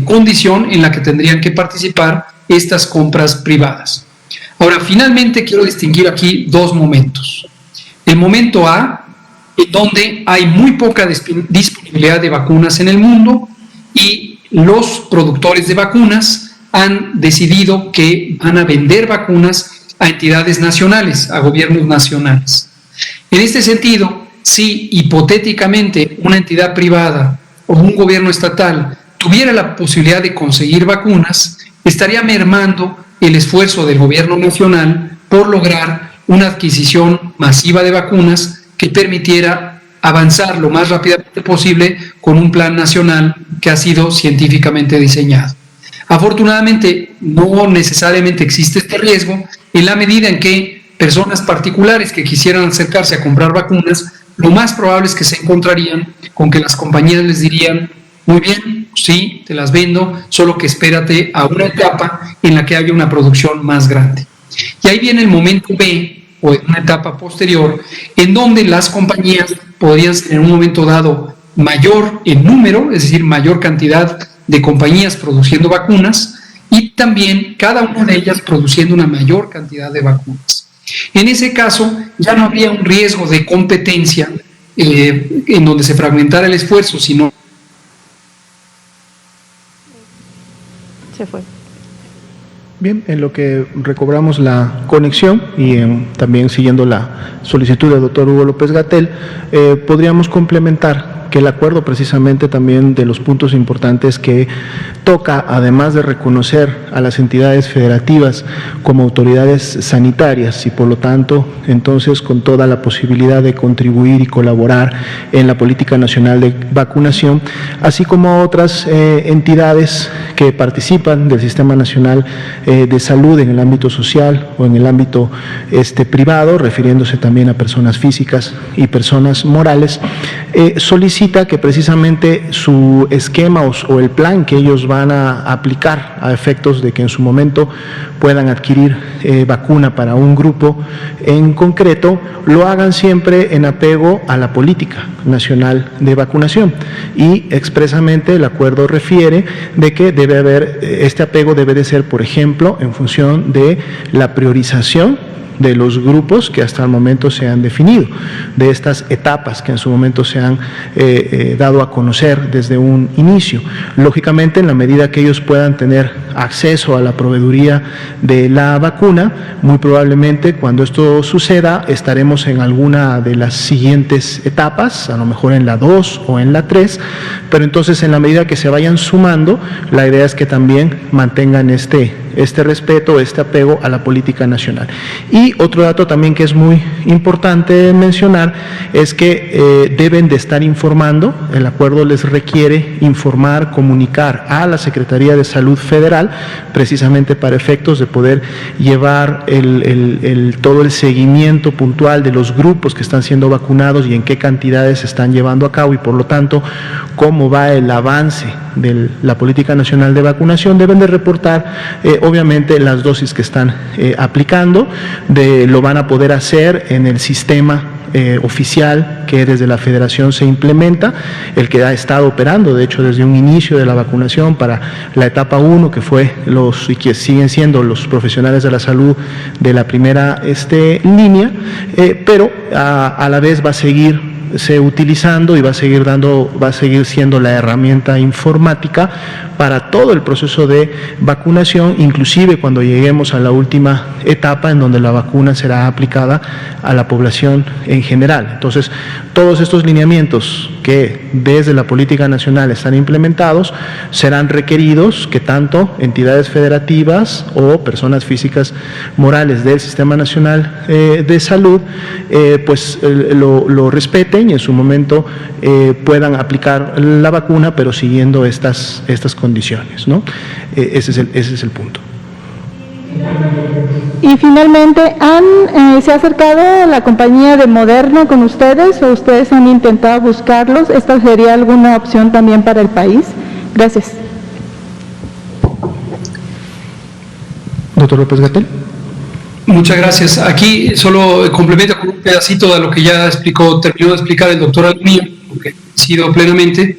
condición en la que tendrían que participar estas compras privadas. Ahora, finalmente quiero distinguir aquí dos momentos. El momento A, en donde hay muy poca disponibilidad de vacunas en el mundo y los productores de vacunas han decidido que van a vender vacunas a entidades nacionales, a gobiernos nacionales. En este sentido, si hipotéticamente una entidad privada o un gobierno estatal tuviera la posibilidad de conseguir vacunas, estaría mermando el esfuerzo del gobierno nacional por lograr una adquisición masiva de vacunas que permitiera avanzar lo más rápidamente posible con un plan nacional que ha sido científicamente diseñado. Afortunadamente, no necesariamente existe este riesgo en la medida en que personas particulares que quisieran acercarse a comprar vacunas, lo más probable es que se encontrarían con que las compañías les dirían: muy bien, sí, te las vendo, solo que espérate a una etapa en la que haya una producción más grande. Y ahí viene el momento B, o en una etapa posterior, en donde las compañías podrían ser en un momento dado mayor en número, es decir, mayor cantidad de compañías produciendo vacunas, y también cada una de ellas produciendo una mayor cantidad de vacunas. En ese caso, ya no habría un riesgo de competencia en donde se fragmentara el esfuerzo, sino... Se fue. Bien, en lo que recobramos la conexión y también siguiendo la solicitud del doctor Hugo López-Gatell, podríamos complementar que el acuerdo precisamente también de los puntos importantes que toca, además de reconocer a las entidades federativas como autoridades sanitarias y por lo tanto entonces con toda la posibilidad de contribuir y colaborar en la política nacional de vacunación, así como otras entidades que participan del Sistema Nacional de Salud en el ámbito social o en el ámbito privado, refiriéndose también a personas físicas y personas morales, solicita que precisamente su esquema o el plan que ellos van a aplicar a efectos de que en su momento puedan adquirir vacuna para un grupo en concreto, lo hagan siempre en apego a la política nacional de vacunación. Y expresamente el acuerdo refiere de que debe haber, este apego debe de ser, por ejemplo, en función de la priorización de los grupos que hasta el momento se han definido, de estas etapas que en su momento se han dado a conocer desde un inicio. Lógicamente, en la medida que ellos puedan tener acceso a la proveeduría de la vacuna, muy probablemente cuando esto suceda estaremos en alguna de las siguientes etapas, a lo mejor en la 2 o en la 3, pero entonces en la medida que se vayan sumando, la idea es que también mantengan este respeto, este apego a la política nacional. Y otro dato también que es muy importante mencionar es que deben de estar informando, el acuerdo les requiere informar, comunicar a la Secretaría de Salud Federal, precisamente para efectos de poder llevar todo el seguimiento puntual de los grupos que están siendo vacunados y en qué cantidades se están llevando a cabo y por lo tanto cómo va el avance de la política nacional de vacunación. Deben de reportar obviamente las dosis que están aplicando, lo van a poder hacer en el sistema oficial que desde la Federación se implementa, el que ha estado operando de hecho desde un inicio de la vacunación para la etapa 1, que fue y que siguen siendo los profesionales de la salud de la primera línea, pero a la vez va a seguirse utilizando y va a seguir siendo la herramienta informática para todo el proceso de vacunación, inclusive cuando lleguemos a la última etapa en donde la vacuna será aplicada a la población en general. Entonces, todos estos lineamientos que desde la política nacional están implementados serán requeridos que tanto entidades federativas o personas físicas morales del Sistema Nacional de Salud lo respeten y en su momento puedan aplicar la vacuna, pero siguiendo estas condiciones, ¿no? Ese es el punto. Y finalmente, ¿se ha acercado la compañía de Moderna con ustedes o ustedes han intentado buscarlos? ¿Esta sería alguna opción también para el país? Gracias. Doctor López-Gatell. Muchas gracias. Aquí solo complemento con un pedacito de lo que ya terminó de explicar el doctor Almía, que coincido plenamente.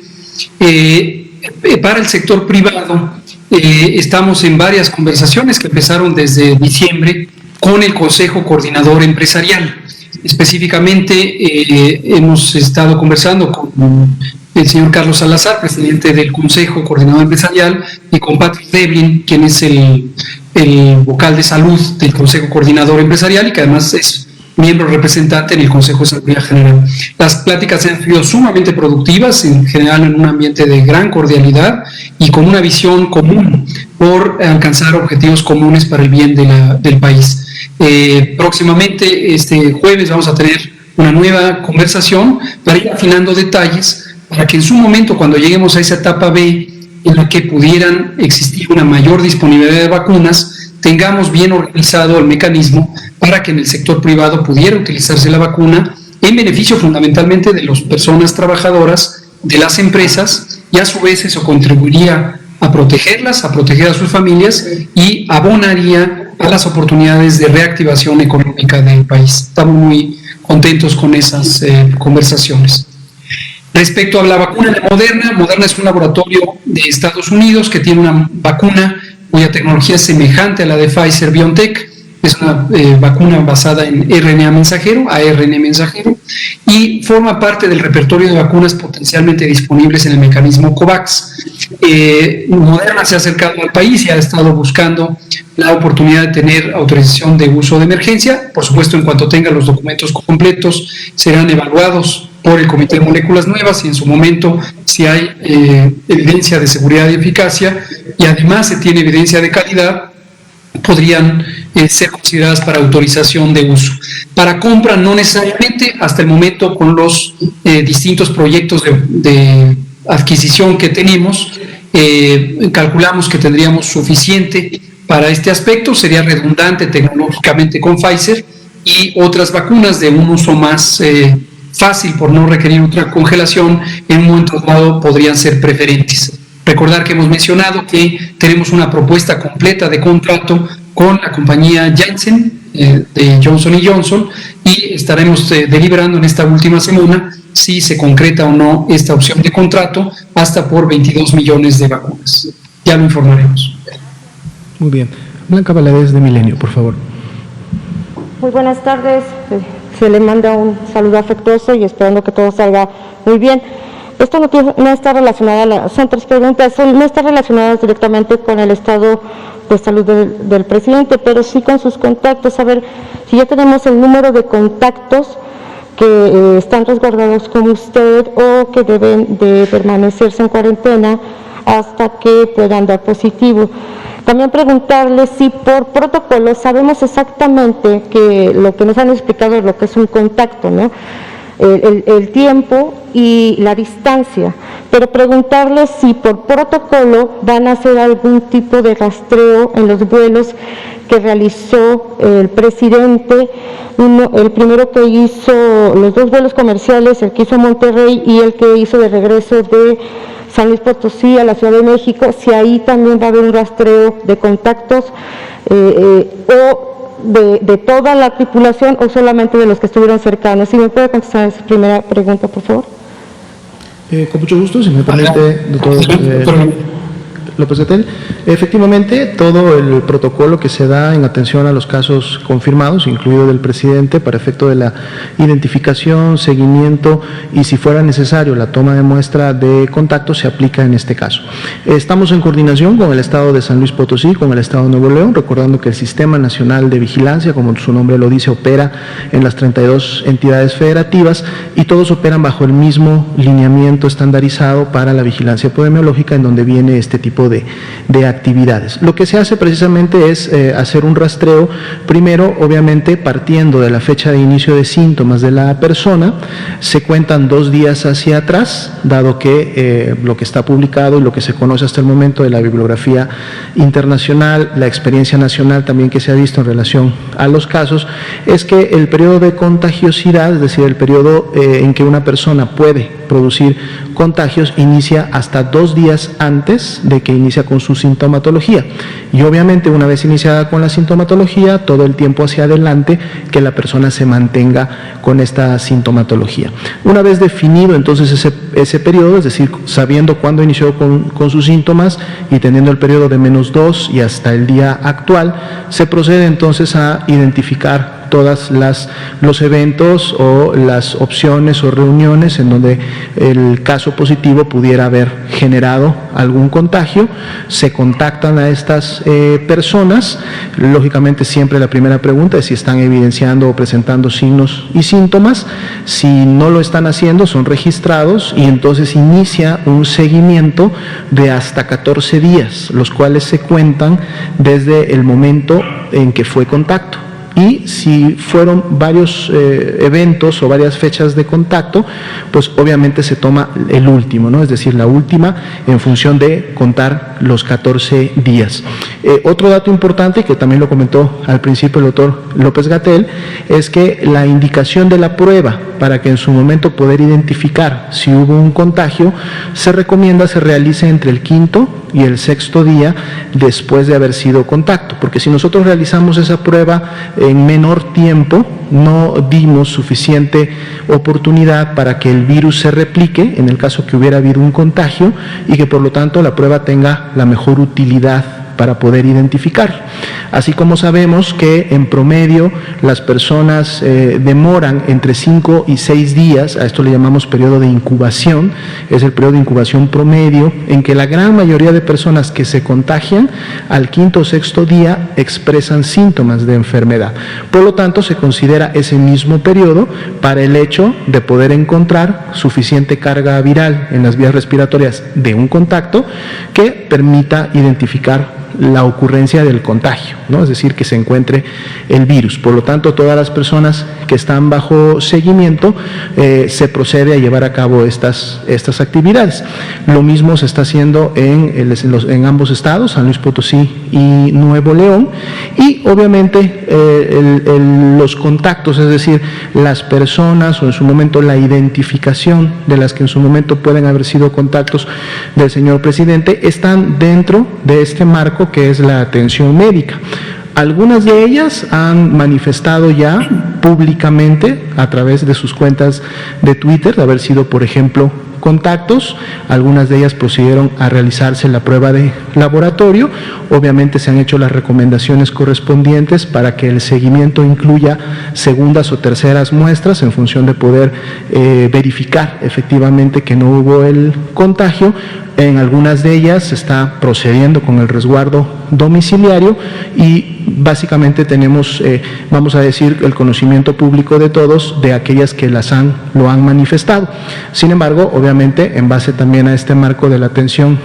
Para el sector privado, estamos en varias conversaciones que empezaron desde diciembre con el Consejo Coordinador Empresarial. Específicamente, hemos estado conversando con el señor Carlos Salazar, presidente del Consejo Coordinador Empresarial, y con Patrick Devlin, quien es el vocal de salud del Consejo Coordinador Empresarial y que además es miembro representante en el Consejo de Seguridad General. Las pláticas han sido sumamente productivas, en general en un ambiente de gran cordialidad y con una visión común por alcanzar objetivos comunes para el bien del país. Próximamente, este jueves, vamos a tener una nueva conversación para ir afinando detalles, para que en su momento, cuando lleguemos a esa etapa B, en la que pudieran existir una mayor disponibilidad de vacunas, tengamos bien organizado el mecanismo para que en el sector privado pudiera utilizarse la vacuna en beneficio fundamentalmente de las personas trabajadoras, de las empresas, y a su vez eso contribuiría a protegerlas, a proteger a sus familias y abonaría a las oportunidades de reactivación económica del país. Estamos muy contentos con esas conversaciones. Respecto a la vacuna de Moderna, Moderna es un laboratorio de Estados Unidos que tiene una vacuna cuya tecnología es semejante a la de Pfizer-BioNTech. Es una vacuna basada en RNA mensajero, ARN mensajero, y forma parte del repertorio de vacunas potencialmente disponibles en el mecanismo COVAX. Moderna se ha acercado al país y ha estado buscando la oportunidad de tener autorización de uso de emergencia. Por supuesto, en cuanto tenga los documentos completos, serán evaluados por el Comité de Moléculas Nuevas y en su momento, si hay evidencia de seguridad y eficacia y además se tiene evidencia de calidad, podrían ser consideradas para autorización de uso. Para compra no necesariamente, hasta el momento con los distintos proyectos de adquisición que tenemos, calculamos que tendríamos suficiente para este aspecto, sería redundante tecnológicamente con Pfizer y otras vacunas de un uso más fácil por no requerir otra congelación, en un momento dado podrían ser preferentes. Recordar que hemos mencionado que tenemos una propuesta completa de contrato con la compañía Janssen de Johnson & Johnson y estaremos deliberando en esta última semana si se concreta o no esta opción de contrato hasta por 22 millones de vacunas. Ya lo informaremos. Muy bien. Blanca Valadez de Milenio, por favor. Muy buenas tardes. Se le manda un saludo afectuoso y esperando que todo salga muy bien. Esto no está relacionado, son tres preguntas, no está relacionadas directamente con el estado de salud del presidente, pero sí con sus contactos, a ver si ya tenemos el número de contactos que están resguardados con usted o que deben de permanecerse en cuarentena hasta que puedan dar positivo. También preguntarle si por protocolo sabemos exactamente que lo que nos han explicado es lo que es un contacto, ¿no? El tiempo y la distancia, pero preguntarle si por protocolo van a hacer algún tipo de rastreo en los vuelos que realizó el presidente, el primero que hizo, los dos vuelos comerciales, el que hizo a Monterrey y el que hizo de regreso de San Luis Potosí a la Ciudad de México, si ahí también va a haber un rastreo de contactos o de toda la tripulación o solamente de los que estuvieron cercanos. Si me puede contestar esa primera pregunta, por favor. Con mucho gusto, si me permite, doctor López-Gatell. Efectivamente, todo el protocolo que se da en atención a los casos confirmados, incluido del presidente, para efecto de la identificación, seguimiento y, si fuera necesario, la toma de muestra de contacto, se aplica en este caso. Estamos en coordinación con el Estado de San Luis Potosí, con el Estado de Nuevo León, recordando que el Sistema Nacional de Vigilancia, como su nombre lo dice, opera en las 32 entidades federativas y todos operan bajo el mismo lineamiento estandarizado para la vigilancia epidemiológica, en donde viene este tipo de actividades. Lo que se hace precisamente es hacer un rastreo, primero obviamente partiendo de la fecha de inicio de síntomas de la persona, se cuentan 2 días hacia atrás, dado que lo que está publicado y lo que se conoce hasta el momento de la bibliografía internacional, la experiencia nacional también que se ha visto en relación a los casos, es que el periodo de contagiosidad, es decir, el periodo en que una persona puede producir contagios inicia hasta 2 días antes de que inicia con su sintomatología. Y obviamente una vez iniciada con la sintomatología, todo el tiempo hacia adelante que la persona se mantenga con esta sintomatología. Una vez definido entonces ese periodo, es decir, sabiendo cuándo inició con sus síntomas y teniendo el periodo de -2 y hasta el día actual, se procede entonces a identificar todas los eventos o las opciones o reuniones en donde el caso positivo pudiera haber generado algún contagio. Se contactan a estas personas. Lógicamente siempre la primera pregunta es si están evidenciando o presentando signos y síntomas. Si no lo están haciendo, son registrados y entonces inicia un seguimiento de hasta 14 días, los cuales se cuentan desde el momento en que fue contacto. Y si fueron varios eventos o varias fechas de contacto, pues obviamente se toma el último, ¿no? Es decir, la última en función de contar los 14 días. Otro dato importante, que también lo comentó al principio el doctor López-Gatell, es que la indicación de la prueba para que en su momento poder identificar si hubo un contagio, se recomienda se realice entre el 5º y el 6º día después de haber sido contacto, porque si nosotros realizamos esa prueba en menor tiempo, no dimos suficiente oportunidad para que el virus se replique, en el caso que hubiera habido un contagio, y que por lo tanto la prueba tenga la mejor utilidad para poder identificar. Así como sabemos que en promedio las personas demoran entre 5 y 6 días, a esto le llamamos periodo de incubación, es el periodo de incubación promedio, en que la gran mayoría de personas que se contagian al 5º o 6º día expresan síntomas de enfermedad. Por lo tanto, se considera ese mismo periodo para el hecho de poder encontrar suficiente carga viral en las vías respiratorias de un contacto que permita identificar la ocurrencia del contagio, ¿no? Es decir, que se encuentre el virus. Por lo tanto, todas las personas que están bajo seguimiento se procede a llevar a cabo estas actividades. Lo mismo se está haciendo en ambos estados, San Luis Potosí y Nuevo León, y obviamente los contactos, es decir, las personas o en su momento la identificación de las que en su momento pueden haber sido contactos del señor presidente, están dentro de este marco que es la atención médica. Algunas de ellas han manifestado ya públicamente a través de sus cuentas de Twitter de haber sido, por ejemplo, contactos. Algunas de ellas procedieron a realizarse la prueba de laboratorio. Obviamente se han hecho las recomendaciones correspondientes para que el seguimiento incluya segundas o terceras muestras en función de poder verificar efectivamente que no hubo el contagio. En algunas de ellas se está procediendo con el resguardo domiciliario y básicamente tenemos, vamos a decir, el conocimiento público de todos de aquellas que lo han manifestado. Sin embargo, obviamente, en base también a este marco de la atención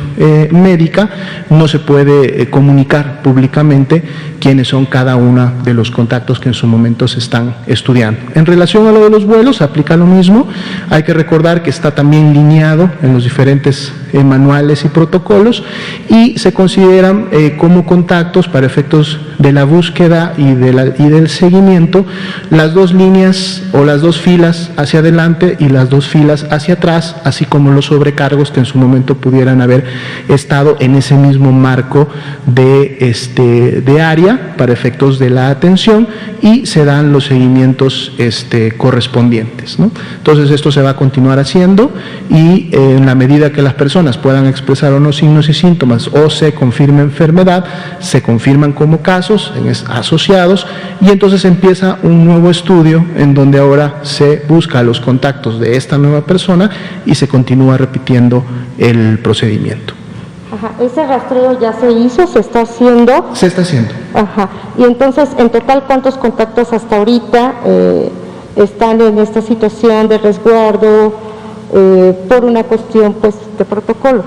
médica, no se puede comunicar públicamente quiénes son cada uno de los contactos que en su momento se están estudiando. En relación a lo de los vuelos, aplica lo mismo. Hay que recordar que está también lineado en los diferentes manuales y protocolos y se consideran como contactos para efectos de la búsqueda y del seguimiento las dos líneas o las dos filas hacia adelante y las dos filas hacia atrás, así como los sobrecargos que en su momento pudieran haber estado en ese mismo marco de área para efectos de la atención, y se dan los seguimientos correspondientes, ¿no? Entonces esto se va a continuar haciendo y en la medida que las personas puedan expresar o no signos y síntomas o se confirme enfermedad, se confirman como casos asociados y entonces empieza un nuevo estudio en donde ahora se busca los contactos de esta nueva persona y se continúa repitiendo el procedimiento. Ajá, ¿ese rastreo ya se hizo? ¿Se está haciendo? Se está haciendo. Ajá, y entonces, en total, ¿cuántos contactos hasta ahorita están en esta situación de resguardo por una cuestión, pues, de protocolo?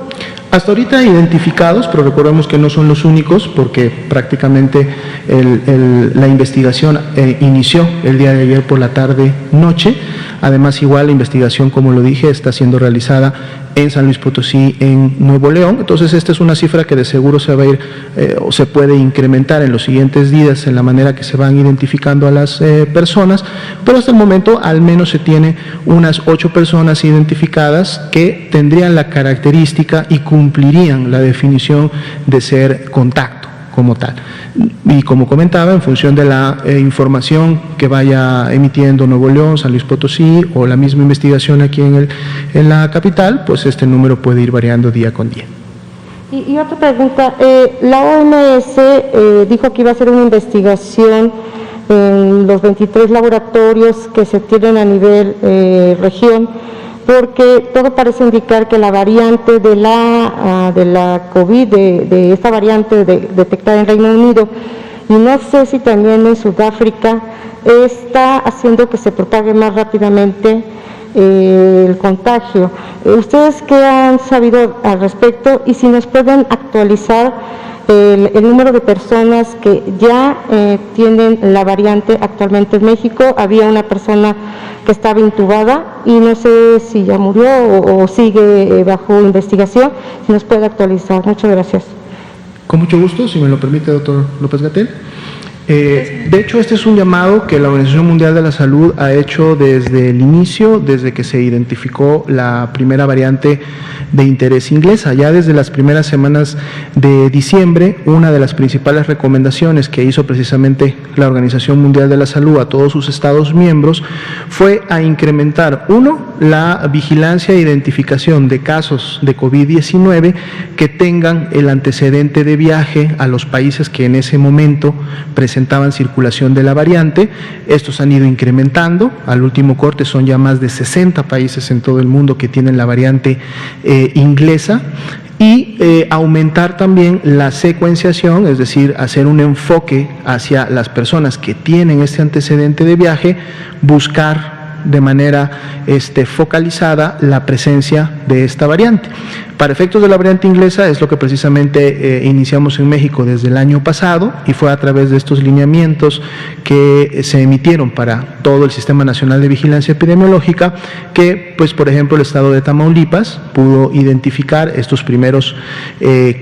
Hasta ahorita identificados, pero recordemos que no son los únicos porque prácticamente la investigación inició el día de ayer por la tarde-noche. Además, igual la investigación, como lo dije, está siendo realizada en San Luis Potosí, en Nuevo León. Entonces, esta es una cifra que de seguro se va a ir o se puede incrementar en los siguientes días en la manera que se van identificando a las personas, pero hasta el momento al menos se tiene unas 8 personas identificadas que tendrían la característica y cumplirían la definición de ser contacto como tal. Y como comentaba, en función de la información que vaya emitiendo Nuevo León, San Luis Potosí o la misma investigación aquí en la capital, pues este número puede ir variando día con día. Y otra pregunta, la OMS dijo que iba a hacer una investigación en los 23 laboratorios que se tienen a nivel región, porque todo parece indicar que la variante de la COVID, de esta variante detectada en Reino Unido, y no sé si también en Sudáfrica, está haciendo que se propague más rápidamente el contagio. ¿Ustedes qué han sabido al respecto? Y si nos pueden actualizar el número de personas que ya tienen la variante actualmente en México. Había una persona que estaba intubada y no sé si ya murió o sigue bajo investigación. Si nos puede actualizar. Muchas gracias. Con mucho gusto, si me lo permite, doctor López-Gatell. De hecho, este es un llamado que la Organización Mundial de la Salud ha hecho desde el inicio, desde que se identificó la primera variante de interés inglesa. Ya desde las primeras semanas de diciembre, una de las principales recomendaciones que hizo precisamente la Organización Mundial de la Salud a todos sus Estados miembros fue a incrementar, la vigilancia e identificación de casos de COVID-19 que tengan el antecedente de viaje a los países que en ese momento presentaban circulación de la variante. Estos han ido incrementando. Al último corte son ya más de 60 países en todo el mundo que tienen la variante inglesa. Y aumentar también la secuenciación, es decir, hacer un enfoque hacia las personas que tienen este antecedente de viaje, buscar de manera focalizada la presencia de esta variante. Para efectos de la variante inglesa es lo que precisamente iniciamos en México desde el año pasado, y fue a través de estos lineamientos que se emitieron para todo el Sistema Nacional de Vigilancia Epidemiológica que, pues, por ejemplo, el estado de Tamaulipas pudo identificar estos primeros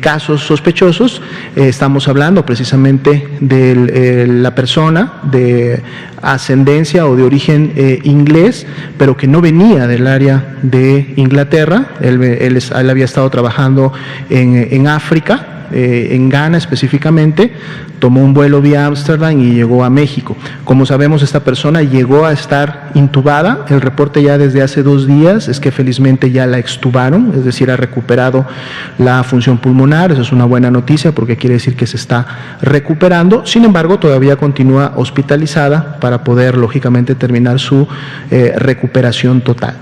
casos sospechosos. Estamos hablando precisamente de la persona de ascendencia o de origen inglés, pero que no venía del área de Inglaterra. Él había estado trabajando en África, en Ghana específicamente, tomó un vuelo vía Ámsterdam y llegó a México. Como sabemos, esta persona llegó a estar intubada. El reporte ya desde hace 2 días es que felizmente ya la extubaron, es decir, ha recuperado la función pulmonar. Eso es una buena noticia porque quiere decir que se está recuperando. Sin embargo, todavía continúa hospitalizada para poder, lógicamente, terminar su recuperación total.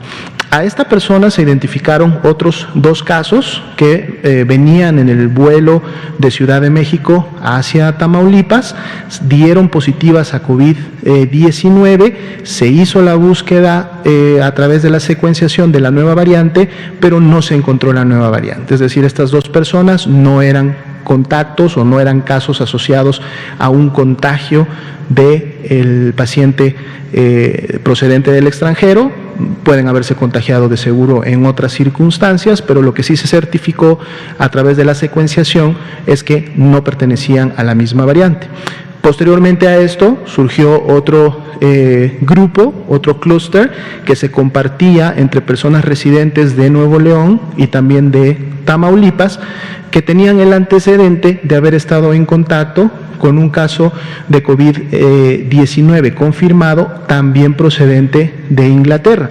A esta persona se identificaron otros 2 casos que venían en el vuelo de Ciudad de México hacia Tamaulipas, dieron positivas a COVID-19, se hizo la búsqueda a través de la secuenciación de la nueva variante, pero no se encontró la nueva variante. Es decir, estas 2 personas no eran contactos o no eran casos asociados a un contagio del paciente procedente del extranjero. Pueden haberse contagiado de seguro en otras circunstancias, pero lo que sí se certificó a través de la secuenciación es que no pertenecían a la misma variante. Posteriormente a esto surgió otro grupo, otro clúster que se compartía entre personas residentes de Nuevo León y también de Tamaulipas, que tenían el antecedente de haber estado en contacto con un caso de COVID-19 confirmado, también procedente de Inglaterra.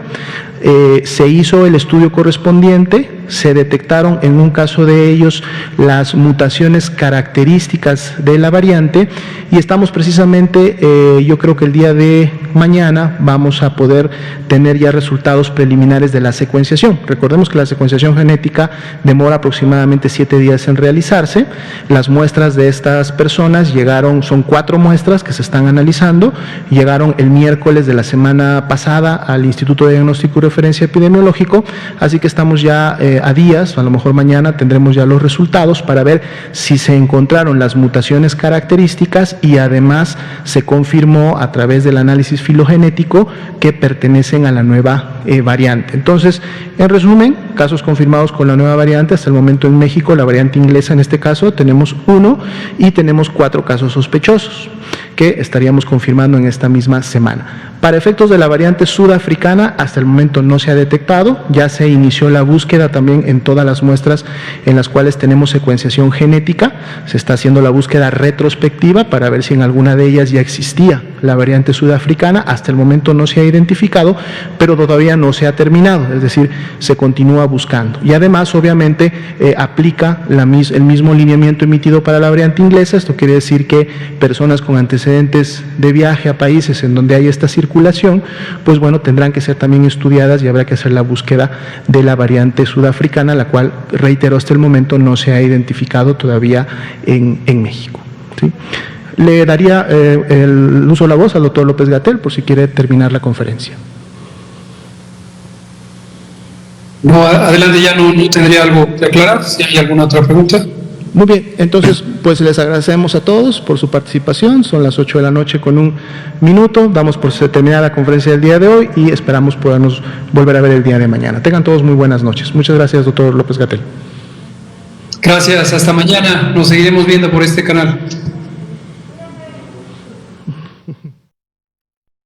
Se hizo el estudio correspondiente, se detectaron en un caso de ellos las mutaciones características de la variante y estamos precisamente, yo creo que el día de mañana vamos a poder tener ya resultados preliminares de la secuenciación. Recordemos que la secuenciación genética demora aproximadamente 7 días en realizarse. Las muestras de estas personas llegaron, son 4 muestras que se están analizando, llegaron el miércoles de la semana pasada al Instituto de Diagnóstico y Referencia Epidemiológico, así que estamos ya a días, a lo mejor mañana tendremos ya los resultados para ver si se encontraron las mutaciones características y además se confirmó a través del análisis filogenético que pertenecen a la nueva variante. Entonces, en resumen, casos confirmados con la nueva variante hasta el momento en México, la variante inglesa en este caso, tenemos 1 y tenemos 4 casos sospechosos que estaríamos confirmando en esta misma semana. Para efectos de la variante sudafricana, hasta el momento no se ha detectado, ya se inició la búsqueda también en todas las muestras en las cuales tenemos secuenciación genética, se está haciendo la búsqueda retrospectiva para ver si en alguna de ellas ya existía la variante sudafricana, hasta el momento no se ha identificado, pero todavía no se ha terminado, es decir, se continúa buscando. Y además, obviamente, aplica el mismo lineamiento emitido para la variante inglesa, esto quiere decir que personas con antecedentes de viaje a países en donde hay esta circulación, pues bueno, tendrán que ser también estudiadas y habrá que hacer la búsqueda de la variante sudafricana, la cual, reitero, hasta el momento no se ha identificado todavía en México. ¿Sí? Le daría el uso de la voz al doctor López-Gatell por si quiere terminar la conferencia. No, adelante, ya no tendría algo que aclarar, si hay alguna otra pregunta. Muy bien, entonces pues les agradecemos a todos por su participación, son las 8 de la noche con 1 minuto, damos por terminada la conferencia del día de hoy y esperamos podernos volver a ver el día de mañana. Tengan todos muy buenas noches. Muchas gracias, doctor López-Gatell. Gracias, hasta mañana, nos seguiremos viendo por este canal.